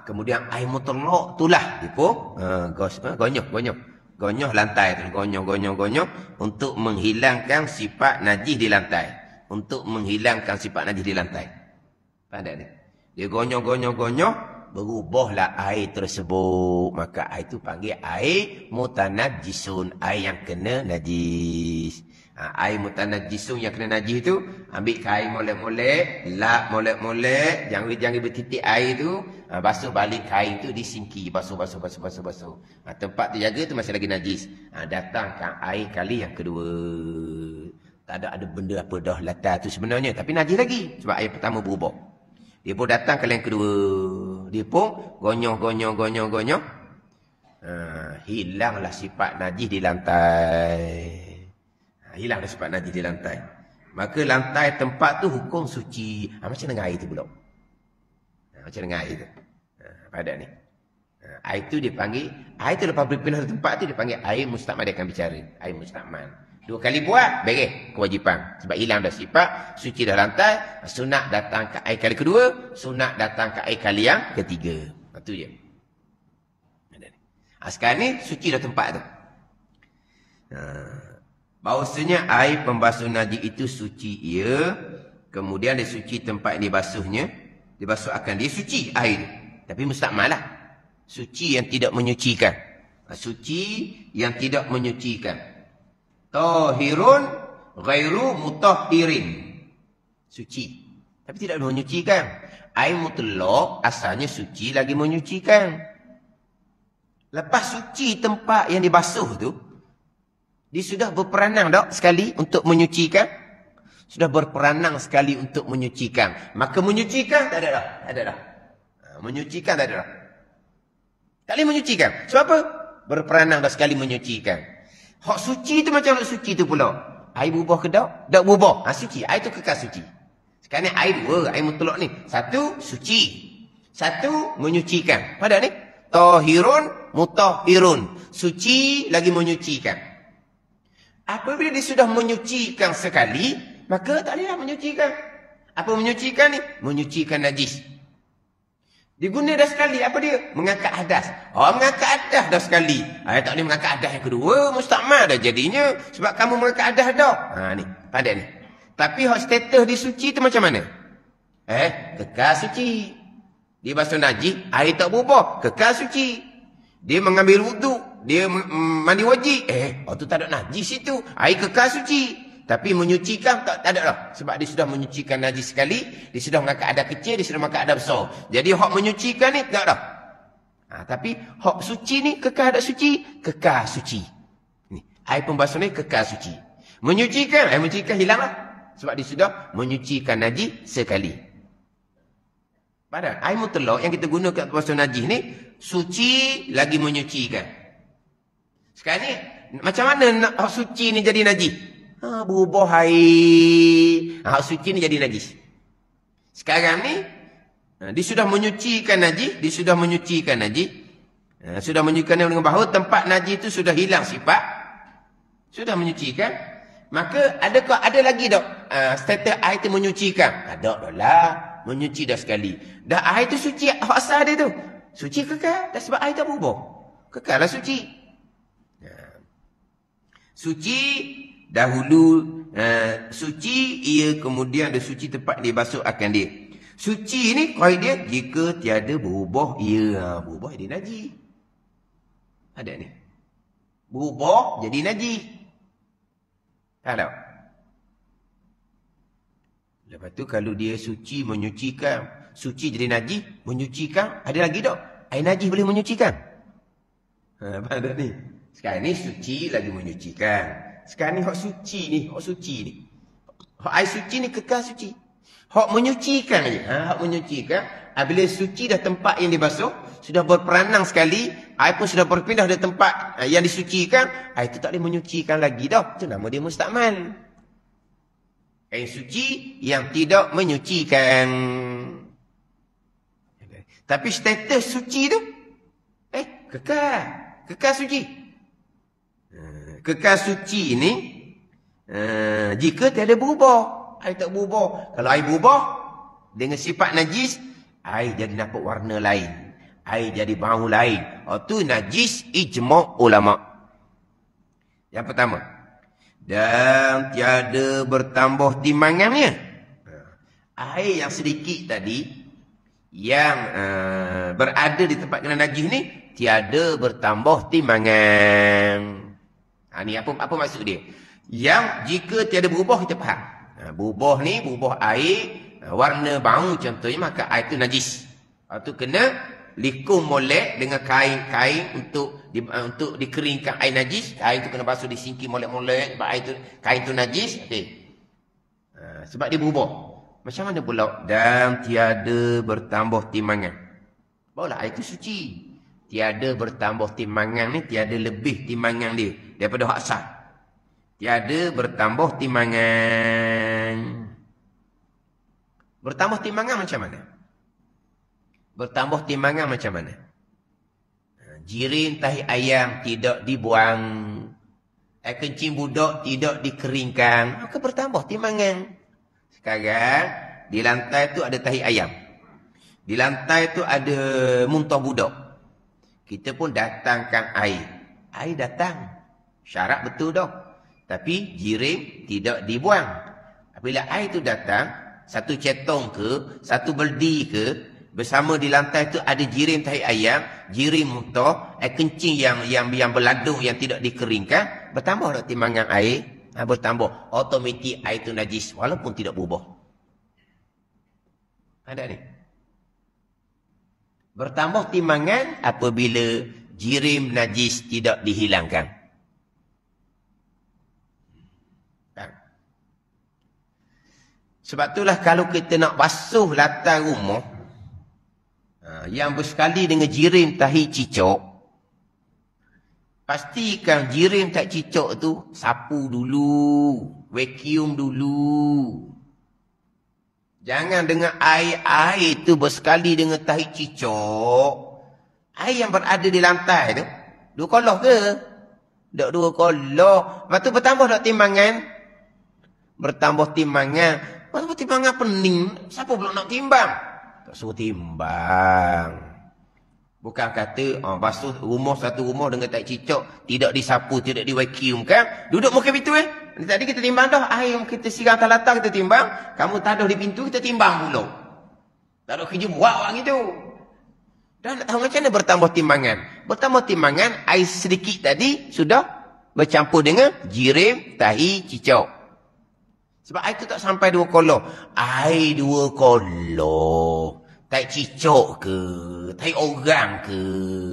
Kemudian air mutlak itulah gonyoh lantai tu, gonyoh untuk menghilangkan sifat najis di lantai, untuk menghilangkan sifat najis di lantai. Pandai ni, dia gonyoh, berubahlah air tersebut, maka air itu panggil air mutanajjisun, air yang kena najis. Air mutanajjisun yang kena najis tu, ambil kain molek-molek, lap molek-molek, jangan bertitik air tu, basuh balik kain tu, disingki, basuh. Tempat terjaga tu masih lagi najis. Datangkan air kali yang kedua. Tak ada benda apa dah latar tu sebenarnya, tapi najis lagi sebab air pertama berubah. Dia pun datang kali yang kedua, dia pun gonyoh. Hilanglah sifat najis di lantai. Hilanglah sifat najis di lantai. Maka lantai tempat tu hukum suci. Macam dengan air tu pula. Macam dengan air tu. Pada ni. Air tu dipanggil, air tu lepas berpindah tempat tu dipanggil air mustakmal, dia akan bicara. Air mustakmal. 2 kali buat, beres kewajipan. Sebab hilang dah sifat, suci dah lantai, sunat datang ke air kali kedua, sunat datang ke air kali yang ketiga. Itu je. Sekarang ni suci dah tempat tu. Bahawasanya air pembasuh najis itu suci ia, kemudian dia suci tempat ini basuhnya, dibasuh akan dia suci air, tapi mustakmal lah. Suci yang tidak menyucikan. Suci yang tidak menyucikan. Tahirun ghairu mutahhirin. Suci, tapi tidak menyucikan. Air mutlak asalnya suci lagi menyucikan. Lepas suci tempat yang dibasuh tu, dia sudah berperanang tak sekali untuk menyucikan? Sudah berperanang sekali untuk menyucikan. Maka menyucikan tak ada dah. Tak ada dah. Menyucikan tak ada dah. Tak boleh menyucikan. Sebab apa? Berperanang dah sekali menyucikan. Hak suci tu macam hak suci tu pula. Air berubah ke tak? Tak berubah. Suci. Air tu kekal suci. Sekarang ni air dua. Air mutlak ni. Satu, suci. Satu, menyucikan. Pada ni? Tahirun, mutahhirun. Suci lagi menyucikan. Apabila dia sudah menyucikan sekali, maka tak bolehlah menyucikan. Apa menyucikan ni? Menyucikan najis. Diguna dah sekali, apa dia? Mengangkat hadas. Mengangkat hadas dah sekali. Tak boleh mengangkat hadas yang kedua, mustakmal dah jadinya. Sebab kamu mengangkat hadas dah. Ni, pandai ni. Tapi hak status dia suci tu macam mana? Kekal suci. Dia basuh najis, air tak berubah, kekal suci. Dia mengambil wuduk, dia mandi wajib. Tu tak ada najis itu. Air kekal suci. Tapi menyucikan tak ada lah. Sebab dia sudah menyucikan najis sekali, dia sudah mengangkat adab kecil, dia sudah mengangkat adab besar. Jadi hak menyucikan ni tak ada. Tapi hak suci ni kekal adab suci, kekal suci. Ni, air pembasuh ni kekal suci. Menyucikan, hilanglah. Sebab dia sudah menyucikan najis sekali. Padahal air mutlak yang kita guna kat pembasuh najis ni, suci lagi menyucikan. Sekarang ni, macam mana nak hak suci ni jadi najis? Berubah air. Hak suci ni jadi najis. Sekarang ni, dia sudah menyucikan najis. Sudah menyucikan dengan bahawa tempat najis itu sudah hilang sifat. Sudah menyucikan. Maka ada lagi tak status air itu menyucikan? Ada dah lah. Menyuci dah sekali. Dah air itu suci. Hak asal dia tu. Suci kekal. Dah sebab air tak berubah. Kekal lah suci. Suci dahulu. Suci ia kemudian ada suci tempat dia basuh akan dia. Suci ni kau dia jika tiada berubah ia. Berubah jadi najis. Ada ni. Berubah jadi najis. Tak. Lepas tu kalau dia suci menyucikan, suci jadi najis, menyucikan, ada lagi tak? Air najis boleh menyucikan? Apa ada ni? Sekarang ni suci lagi menyucikan. Sekarang ni hak suci ni. Hak air suci ni kekal suci. Hak menyucikan je. Hak menyucikan. Bila suci dah tempat yang dibasuh, sudah berperanang sekali, air pun sudah berpindah dari tempat yang disucikan, air itu tak boleh menyucikan lagi dah. Itu nama dia mustakmal. Air suci yang tidak menyucikan. Tapi status suci tu, kekal. Kekal suci. Kekal suci ini, jika tiada berubah. Air tak berubah. Kalau air berubah, dengan sifat najis, air jadi nampak warna lain. Air jadi bau lain. Itu najis ijma' ulama'. Yang pertama. Dan tiada bertambah timbangannya. Air yang sedikit tadi, yang berada di tempat kena najis ni, tiada bertambah timbangan. Ni apa maksud dia? Yang jika tiada berubah, kita faham. Berubah ni, berubah air, warna bau contohnya, maka air itu najis. Itu kena likum molek dengan kain untuk dikeringkan air najis. Kain itu kena basuh disingkir molek-molek sebab air itu, kain itu najis. Sebab dia berubah. Macam mana pula? Dan tiada bertambah timbangan. Barulah air itu suci. Tiada bertambah timbangan ni, tiada lebih timbangan dia daripada hak asal. Tiada bertambah timbangan. Bertambah timbangan macam mana? Bertambah timbangan macam mana? Jirin tahi ayam tidak dibuang. Air kencing budak tidak dikeringkan. Maka bertambah timbangan. Sekarang, di lantai tu ada tahi ayam. Di lantai tu ada muntah budak. Kita pun datangkan air. Air datang. Syarat betul dah. Tapi jirin tidak dibuang. Apabila air tu datang, satu cetong ke, satu beldi ke, bersama di lantai tu ada jirim tahi ayam, jirim muntah, air kencing yang berladung yang tidak dikeringkan, bertambah tak timbangan air? Bertambah. Automatik air tu najis walaupun tidak berubah. Ada ni. Bertambah timbangan apabila jirim najis tidak dihilangkan. Sebab itulah kalau kita nak basuh latar rumah yang bersekali dengan jirim tahi cicak, pastikan jirim tak cicak tu sapu dulu, vacuum dulu. Jangan dengan air tu bersekali dengan tahi cicak. Air yang berada di lantai tu, 2 kolah ke? Tak 2 kolah. Lepas tu bertambah tak timbangan? Bertambah timbangan. Bertambah timbangan pening. Siapa pula nak timbang? Tak suruh timbang. Bukan kata basuh rumah, satu rumah dengan tak cicak, tidak disapu, tidak di vacuum kan? Duduk muka pintu Tadi kita timbang dah. Air yang kita siram atas latar kita timbang. Kamu taruh di pintu kita timbang pula. Tak ada kerja buat orang itu. Dan nak tahu macam mana bertambah timbangan? Bertambah timbangan, air sedikit tadi sudah bercampur dengan jirim, tahi, cicak. Sebab air tu tak sampai 2 kolor. Air 2 kolor. Tai cicak ke, tai orang ke.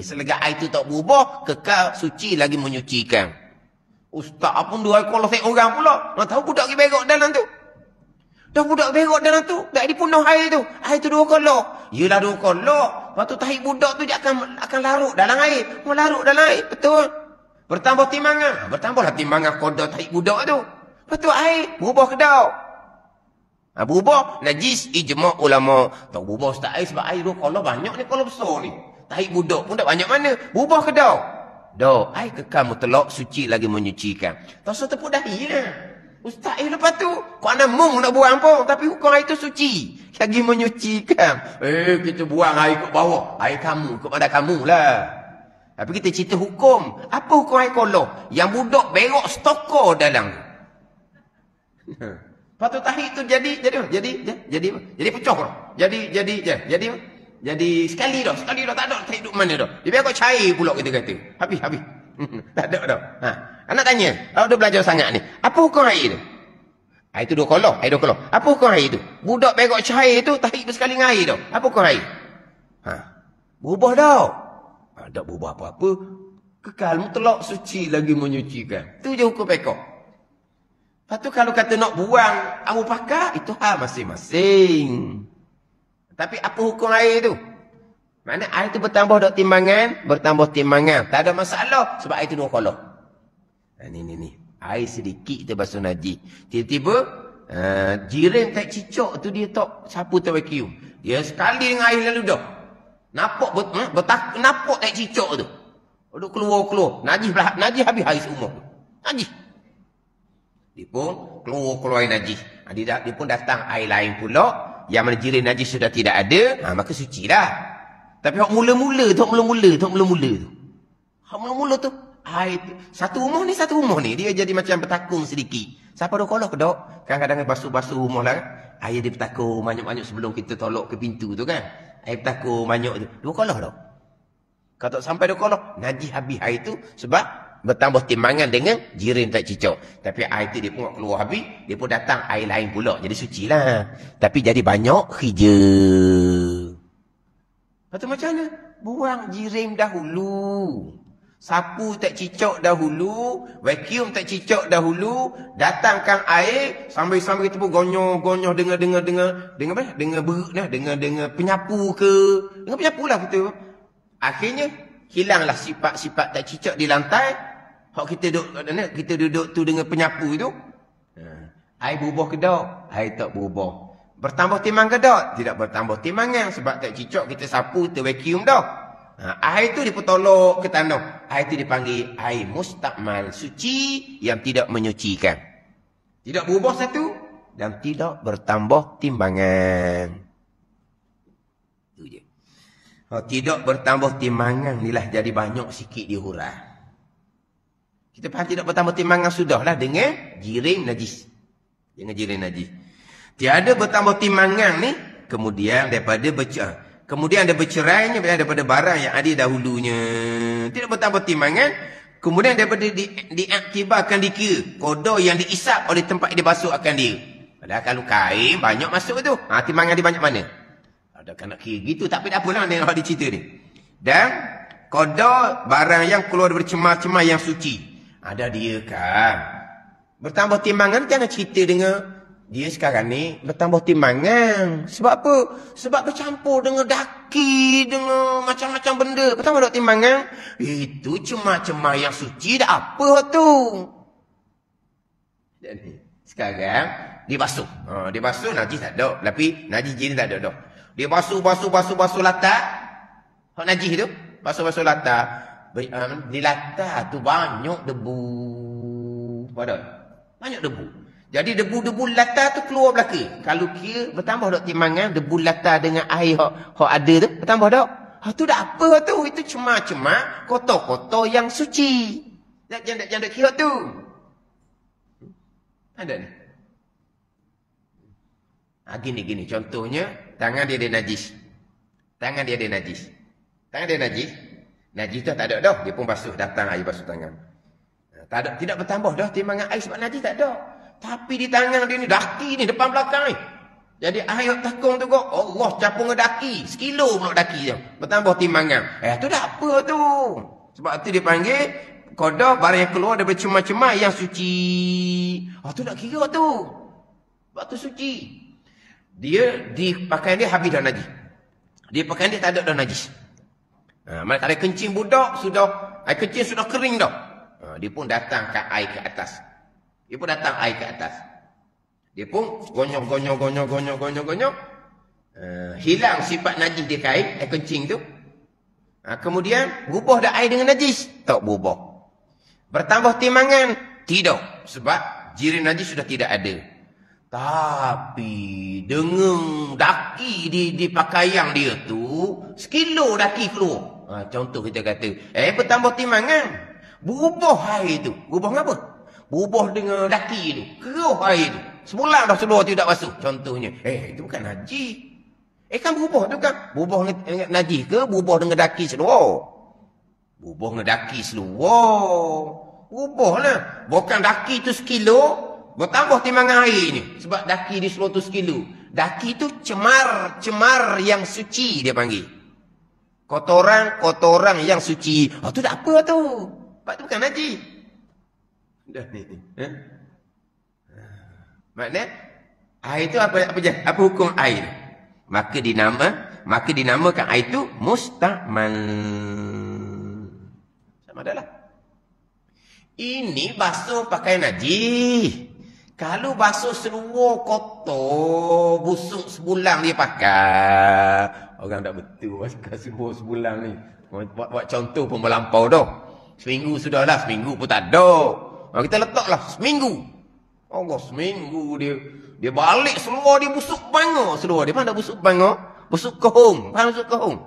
Selagi air tu tak berubah, kekal suci lagi menyucikan. Ustaz pun 2 kolor tai orang pula. Nak tahu budak pergi berak dalam tu. Dah budak berak dalam tu, dah dipenuh air tu. Air tu 2 kolor. Yelah 2 kolor. Lepas tu tahi budak tu dia akan larut dalam air. Mau larut dalam air, betul. Bertambah timbangan. Bertambahlah timbangan kodok tahi budak tu. Lepas tu air berubah ke tak? Berubah, najis, ijma' ulama. Tak berubah ustaz air sebab air 2 kolor banyak ni, kolor besar ni. Tahi budak pun tak banyak mana. Berubah ke tak? Tak, air kekal mutlak, suci lagi menyucikan. Tak usah tepuk dahi lah. Ustaz lepas tu, kau ada mung nak buang pun. Tapi hukum air tu suci. Lagi menyucikan. Kita buang air kat bawah. Air kamu, kepada kamu lah. Tapi kita cerita hukum. Apa hukum air kolor? Yang budak berak stokor dalam. Lepas tu tahi tu jadi pecah dah. Jadi sekali dah tak ada tahi duduk mana dah. Dia biar kau cair pula kita kata. Habis. Tak ada dah. Anak tanya, kalau dia belajar sangat ni, apa hukum air tu? Air tu 2 kolor, Apa hukum air tu? Budak berak cair tu tahi bersekali dengan air dah. Apa hukum air? Berubah dah. Tak berubah apa-apa. Kekal mutlak suci lagi menyucikan. Tu je hukum pekak. Lepas tu kalau kata nak buang amu pakar, itu hal masing-masing. Tapi apa hukum air tu? Mana air tu bertambah tak timbangan? Bertambah timbangan. Tak ada masalah. Sebab air tu 2 kolor. Ni. Air sedikit kita basuh najis. Tiba-tiba, jiran tak cicak tu dia tak sapu tak vacuum. Dia sekali dengan air lalu dah. Nampak tak cicak tu. Duduk keluar. Najis habis air semua. Najis. Dia pun keluar air najis. Dia pun datang air lain pula. Yang mana jiran najis sudah tidak ada. Maka suci lah. Tapi hak mula-mula tu. Hak mula-mula tu. Air tu. Satu rumah ni. Dia jadi macam bertakung sedikit. Siapa ada kolok ke dok? Kadang-kadang basuh-basuh rumah lah kan. Air dia bertakung banyak-banyak sebelum kita tolak ke pintu tu kan. Air bertakung banyak tu. 2 kolok dok. Kalau tak sampai 2 kolok. Najis habis air tu. Sebab bertambah timbangan dengan jiran tak cicak. Tapi air tu dia pun keluar habis. Dia pun datang air lain pula. Jadi suci lah. Tapi jadi banyak khija. Lepas tu macam mana? Buang jirim dahulu. Sapu tak cicak dahulu. Vacuum tak cicak dahulu. Datangkan air. Sambil-sambil kita pun gonyoh dengan penyapu ke. Dengan penyapu lah kita. Akhirnya, hilanglah sifat-sifat tak cicak di lantai. Hak kita duduk tu dengan penyapu itu. Air berubah ke tak? Air tak berubah. Bertambah timbangan ke tak? Tidak bertambah timbangan. Sebab tak cicak kita sapu, kita vacuum dah. Air tu dipotolok ke tanah. Air tu dipanggil air mustakmal, suci yang tidak menyucikan. Tidak berubah satu dan tidak bertambah timbangan. Itu je. Tidak bertambah timbangan inilah jadi banyak sikit dihurah. Kita faham tidak bertambah timbangan sudahlah dengan jirim najis. Dengan jirim najis. Tiada bertambah timbangan ni kemudian daripada kemudian ada bercerainya daripada barang yang ada dahulunya. Tidak bertambah timbangan. Kemudian daripada diaktibarkan dikira. Kodok yang diisap oleh tempat yang dibasuh akan dia. Padahal kalau kain banyak masuk tu. Timbangan dia banyak mana? Ada kan nak kira gitu. Tapi tak apalah nak dicerita ni. Dan kodok barang yang keluar bercemar-cemar yang suci. Ada dia kan. Bertambah timbangan jangan cerita dengan dia sekarang ni bertambah timbangan. Sebab apa? Sebab bercampur dengan daki, dengan macam-macam benda. Bertambah timbangan. Itu cemar-cemar yang suci dah apa tu? Jadi, sekarang dia basuh. Dia basuh najis tak ada. Tapi najis jenis tak ada dah. Dia basuh latar. Hak najis tu, basuh latar. Di latar tu banyak debu. Padahal banyak debu. Jadi debu-debu latar tu keluar belaka. Kalau kira bertambah tak timbangan debu latar dengan air hak ada tu bertambah tak? Tu dah apa tu? Itu cemar-cemar kotor-kotor yang suci. Jangan kira tu. Ada ni. Gini contohnya tangan dia ada najis. Tangan dia najis. Najis dah tak ada dah. Dia pun basuh, datang air basuh tangan. Tak ada, tidak bertambah dah timbangan air sebab najis tak ada. Tapi di tangan dia ni, daki ni, depan belakang ni. Jadi air takung tu kok, Allah capung ke daki. Sekilo pula daki je. Bertambah timbangan. Tu dah apa tu? Sebab tu dia panggil, kodah barang yang keluar daripada cemar-cemar yang suci. Tu nak kira tu. Sebab tu suci. Dia, di pakaian dia habis dah najis. Dia pakaian dia tak ada dah najis. Kalau kencing budak, air kencing sudah kering dah. Dia pun datang ke air ke atas. Dia pun gonyok. Hilang sifat najis dia kain, air kencing tu. Kemudian, berubah dah air dengan najis. Tak berubah. Bertambah timbangan? Tidak. Sebab jiran najis sudah tidak ada. Tapi, dengan daki di pakaian dia tu, sekilo daki keluar. Contoh kita kata, bertambah timbangan. Berubah air tu. Berubah apa? Berubah dengan daki tu. Keruh air tu. Sebulan dah seluar tu tak basuh. Contohnya. Itu bukan najis. Kan berubah tu kan. Berubah dengan najis ke? Berubah dengan daki seluar. Berubah dengan daki seluar. Berubah lah. Bukan daki tu sekilo. Bertambah timbangan air ni. Sebab daki di seluar tu sekilo. Daki tu cemar yang suci dia panggil. Kotoran yang suci. Tu tak apa tu. Sebab tu bukan najis. Dah ni. Maknanya air tu apa hukum air? Maka dinamakan air tu musta'mal. Sama dah lah. Ini basuh pakai najis. Kalau basuh seluar kotor, busuk sebulan dia pakai. Orang tak betul pakai seluar sebulan ni. Buat contoh pun melampau dah. Seminggu sudahlah, seminggu pun tak ada. Kita letaklah seminggu. Allah, seminggu dia balik seluar dia busuk bangor. Seluar dia mana busuk bangor? Busuk kohong. Faham busuk kohong?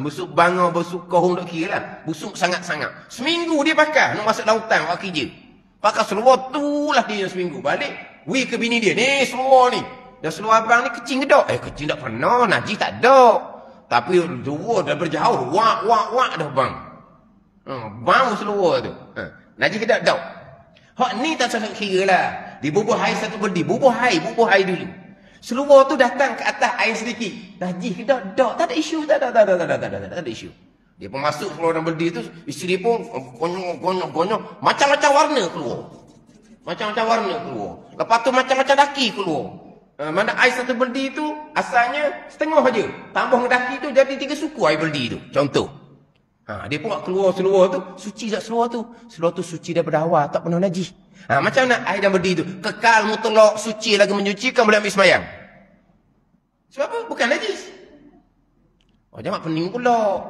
Busuk bangor, busuk kohong tak kira lah. Busuk sangat-sangat. Seminggu dia pakai. Nak masuk lautan, buat kerja. Pakai seluar tu lah dia seminggu. Balik, ke bini dia. Ni seluar ni. Dan seluar abang ni kecil ke tak? Kecil tak pernah. Najis tak ada. Tapi dua dah berjauh. Wak dah bang. Bang seluar tu. Najis ke tak? Tak. Hak ni tak sangat kira lah. Dibubuh air satu berdi. Bubuh air dulu. Seluar tu datang ke atas air sedikit. Najis ke tak? Tak. Tak ada isu. Tak ada isu. Dia pun masuk keluar dalam berdi tu. Isteri pun gonyok. Macam-macam warna keluar. Lepas tu macam-macam daki keluar. Mana air satu berdi tu asalnya setengah saja. Tambah daki tu jadi 3 suku air berdi tu. Contoh. Dia pun keluar seluar tu. Suci tak seluar tu? Seluar tu suci daripada awal. Tak pernah najis. Macam mana air dan berdi tu? Kekal mutlak suci lagi menyucikan boleh ambil semayang. Sebab apa? Bukan najis. Jangan pening pula.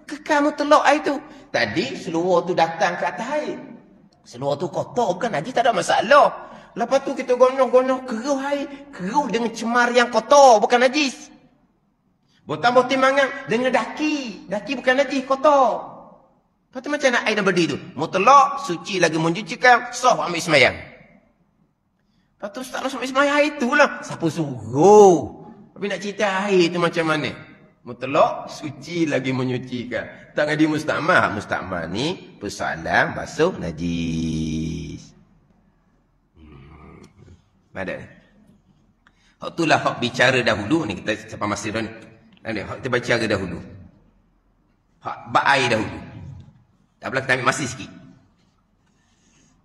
Kekal mutlak air tu. Tadi seluar tu datang ke atas air. Seluar tu kotor bukan najis, tak ada masalah. Lepas tu kita gonyok keruh air. Keruh dengan cemar yang kotor bukan najis. Bertambah timbangan dengan daki. Daki bukan najis, kotor. Lepas tu macam nak air dan berdi tu? Mutlak, suci lagi mencucikan, sah ambil semayang. Lepas tu tak nak ambil semayang air tu lah. Siapa suruh? Tapi nak cerita air tu macam mana? Mutlak, suci lagi menyucikan. Tak ada musta'mal. Musta'mal ni persoalan basuh najis. Ada. Hak itulah hak bicara dahulu ni. Kita sampai masa dah ni. Hak kita baca dahulu. Hak bak air dahulu. Tak apalah kita ambil masa sikit.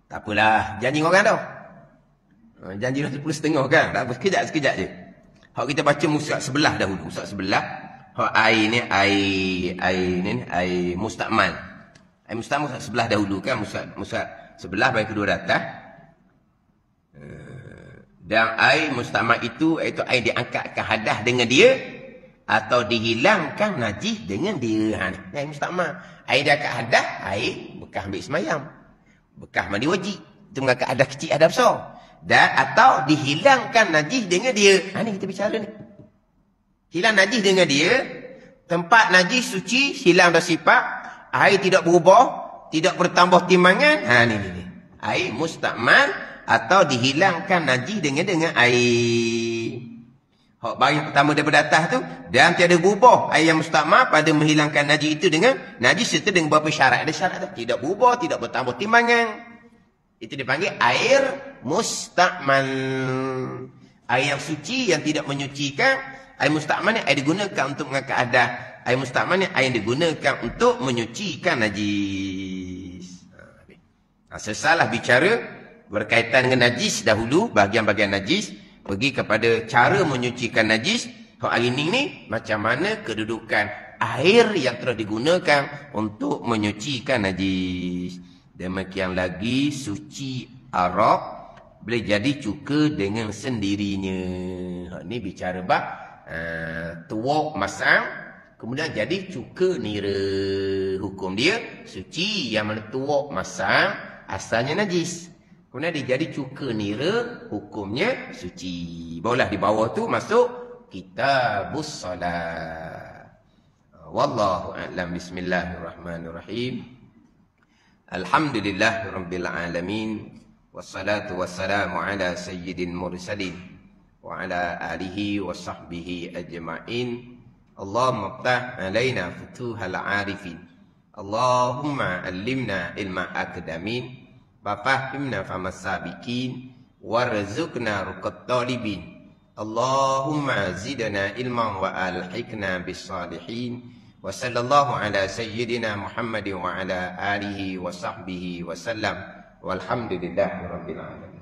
Tak apalah. Janji orang tau. Janji dah 10.30 kan. Tak apa. Sekejap je. Hak kita baca musyak sebelah dahulu. Musyak sebelah. Hak air ni air musta'mal. Air musta'mal musyak sebelah dahulu kan. Musyak sebelah baik kedua datang. Dan air musta'mal itu air diangkatkan hadas dengan dia atau dihilangkan najis dengan dia. Air musta'mal. Air dia angkat hadas, air bekas ambil semayang. Bekas mandi wajib. Itu mengangkat hadas kecil, hadas besar. Dan atau dihilangkan najis dengan dia. Ni kita bicara ni. Hilang najis dengan dia. Tempat najis suci, hilang dah sifat. Air tidak berubah, tidak bertambah timbangan. Ni. Air musta'mal atau dihilangkan najis dengan air. Hak baring pertama daripada atas tu, dan tiada berubah air yang mustakmal pada menghilangkan najis itu dengan najis serta dengan beberapa syarat. Ada syarat tu, tidak berubah, tidak bertambah timbangan. Itu dipanggil air mustakmal. Air yang suci yang tidak menyucikan. Air mustakmal ni air digunakan untuk mengangkat hadas. Air mustakmal ni air yang digunakan untuk menyucikan najis. Sesalah bicara berkaitan dengan najis dahulu, bahagian-bahagian najis. Pergi kepada cara menyucikan najis. Hari ini ni macam mana kedudukan air yang telah digunakan untuk menyucikan najis. Demikian lagi suci arak boleh jadi cuka dengan sendirinya. Ini bicara bab tuak masam, kemudian jadi cuka nira. Hukum dia suci, yang mana tuak masam asalnya najis. Kemudian dia jadi cuka nira, hukumnya suci. Barulah di bawah tu masuk kitabus salat. Wallahu a'lam. Bismillahirrahmanirrahim. Alhamdulillahirabbil alamin. Wassalatu wassalamu ala sayyidil mursalin wa ala alihi wa sahbihi ajma'in. Allahumma ftah alaina futuhal arifin. Allahumma allimna ilma akdamin. Fafahimna famas sabiqin warzuqna ruqat talibin. Allahumma zidna ilman wa alhiqna bis salihin. Wa sallallahu ala sayyidina Muhammad wa ala alihi wa sahbihi wa sallam. Walhamdulillahi rabbil alamin.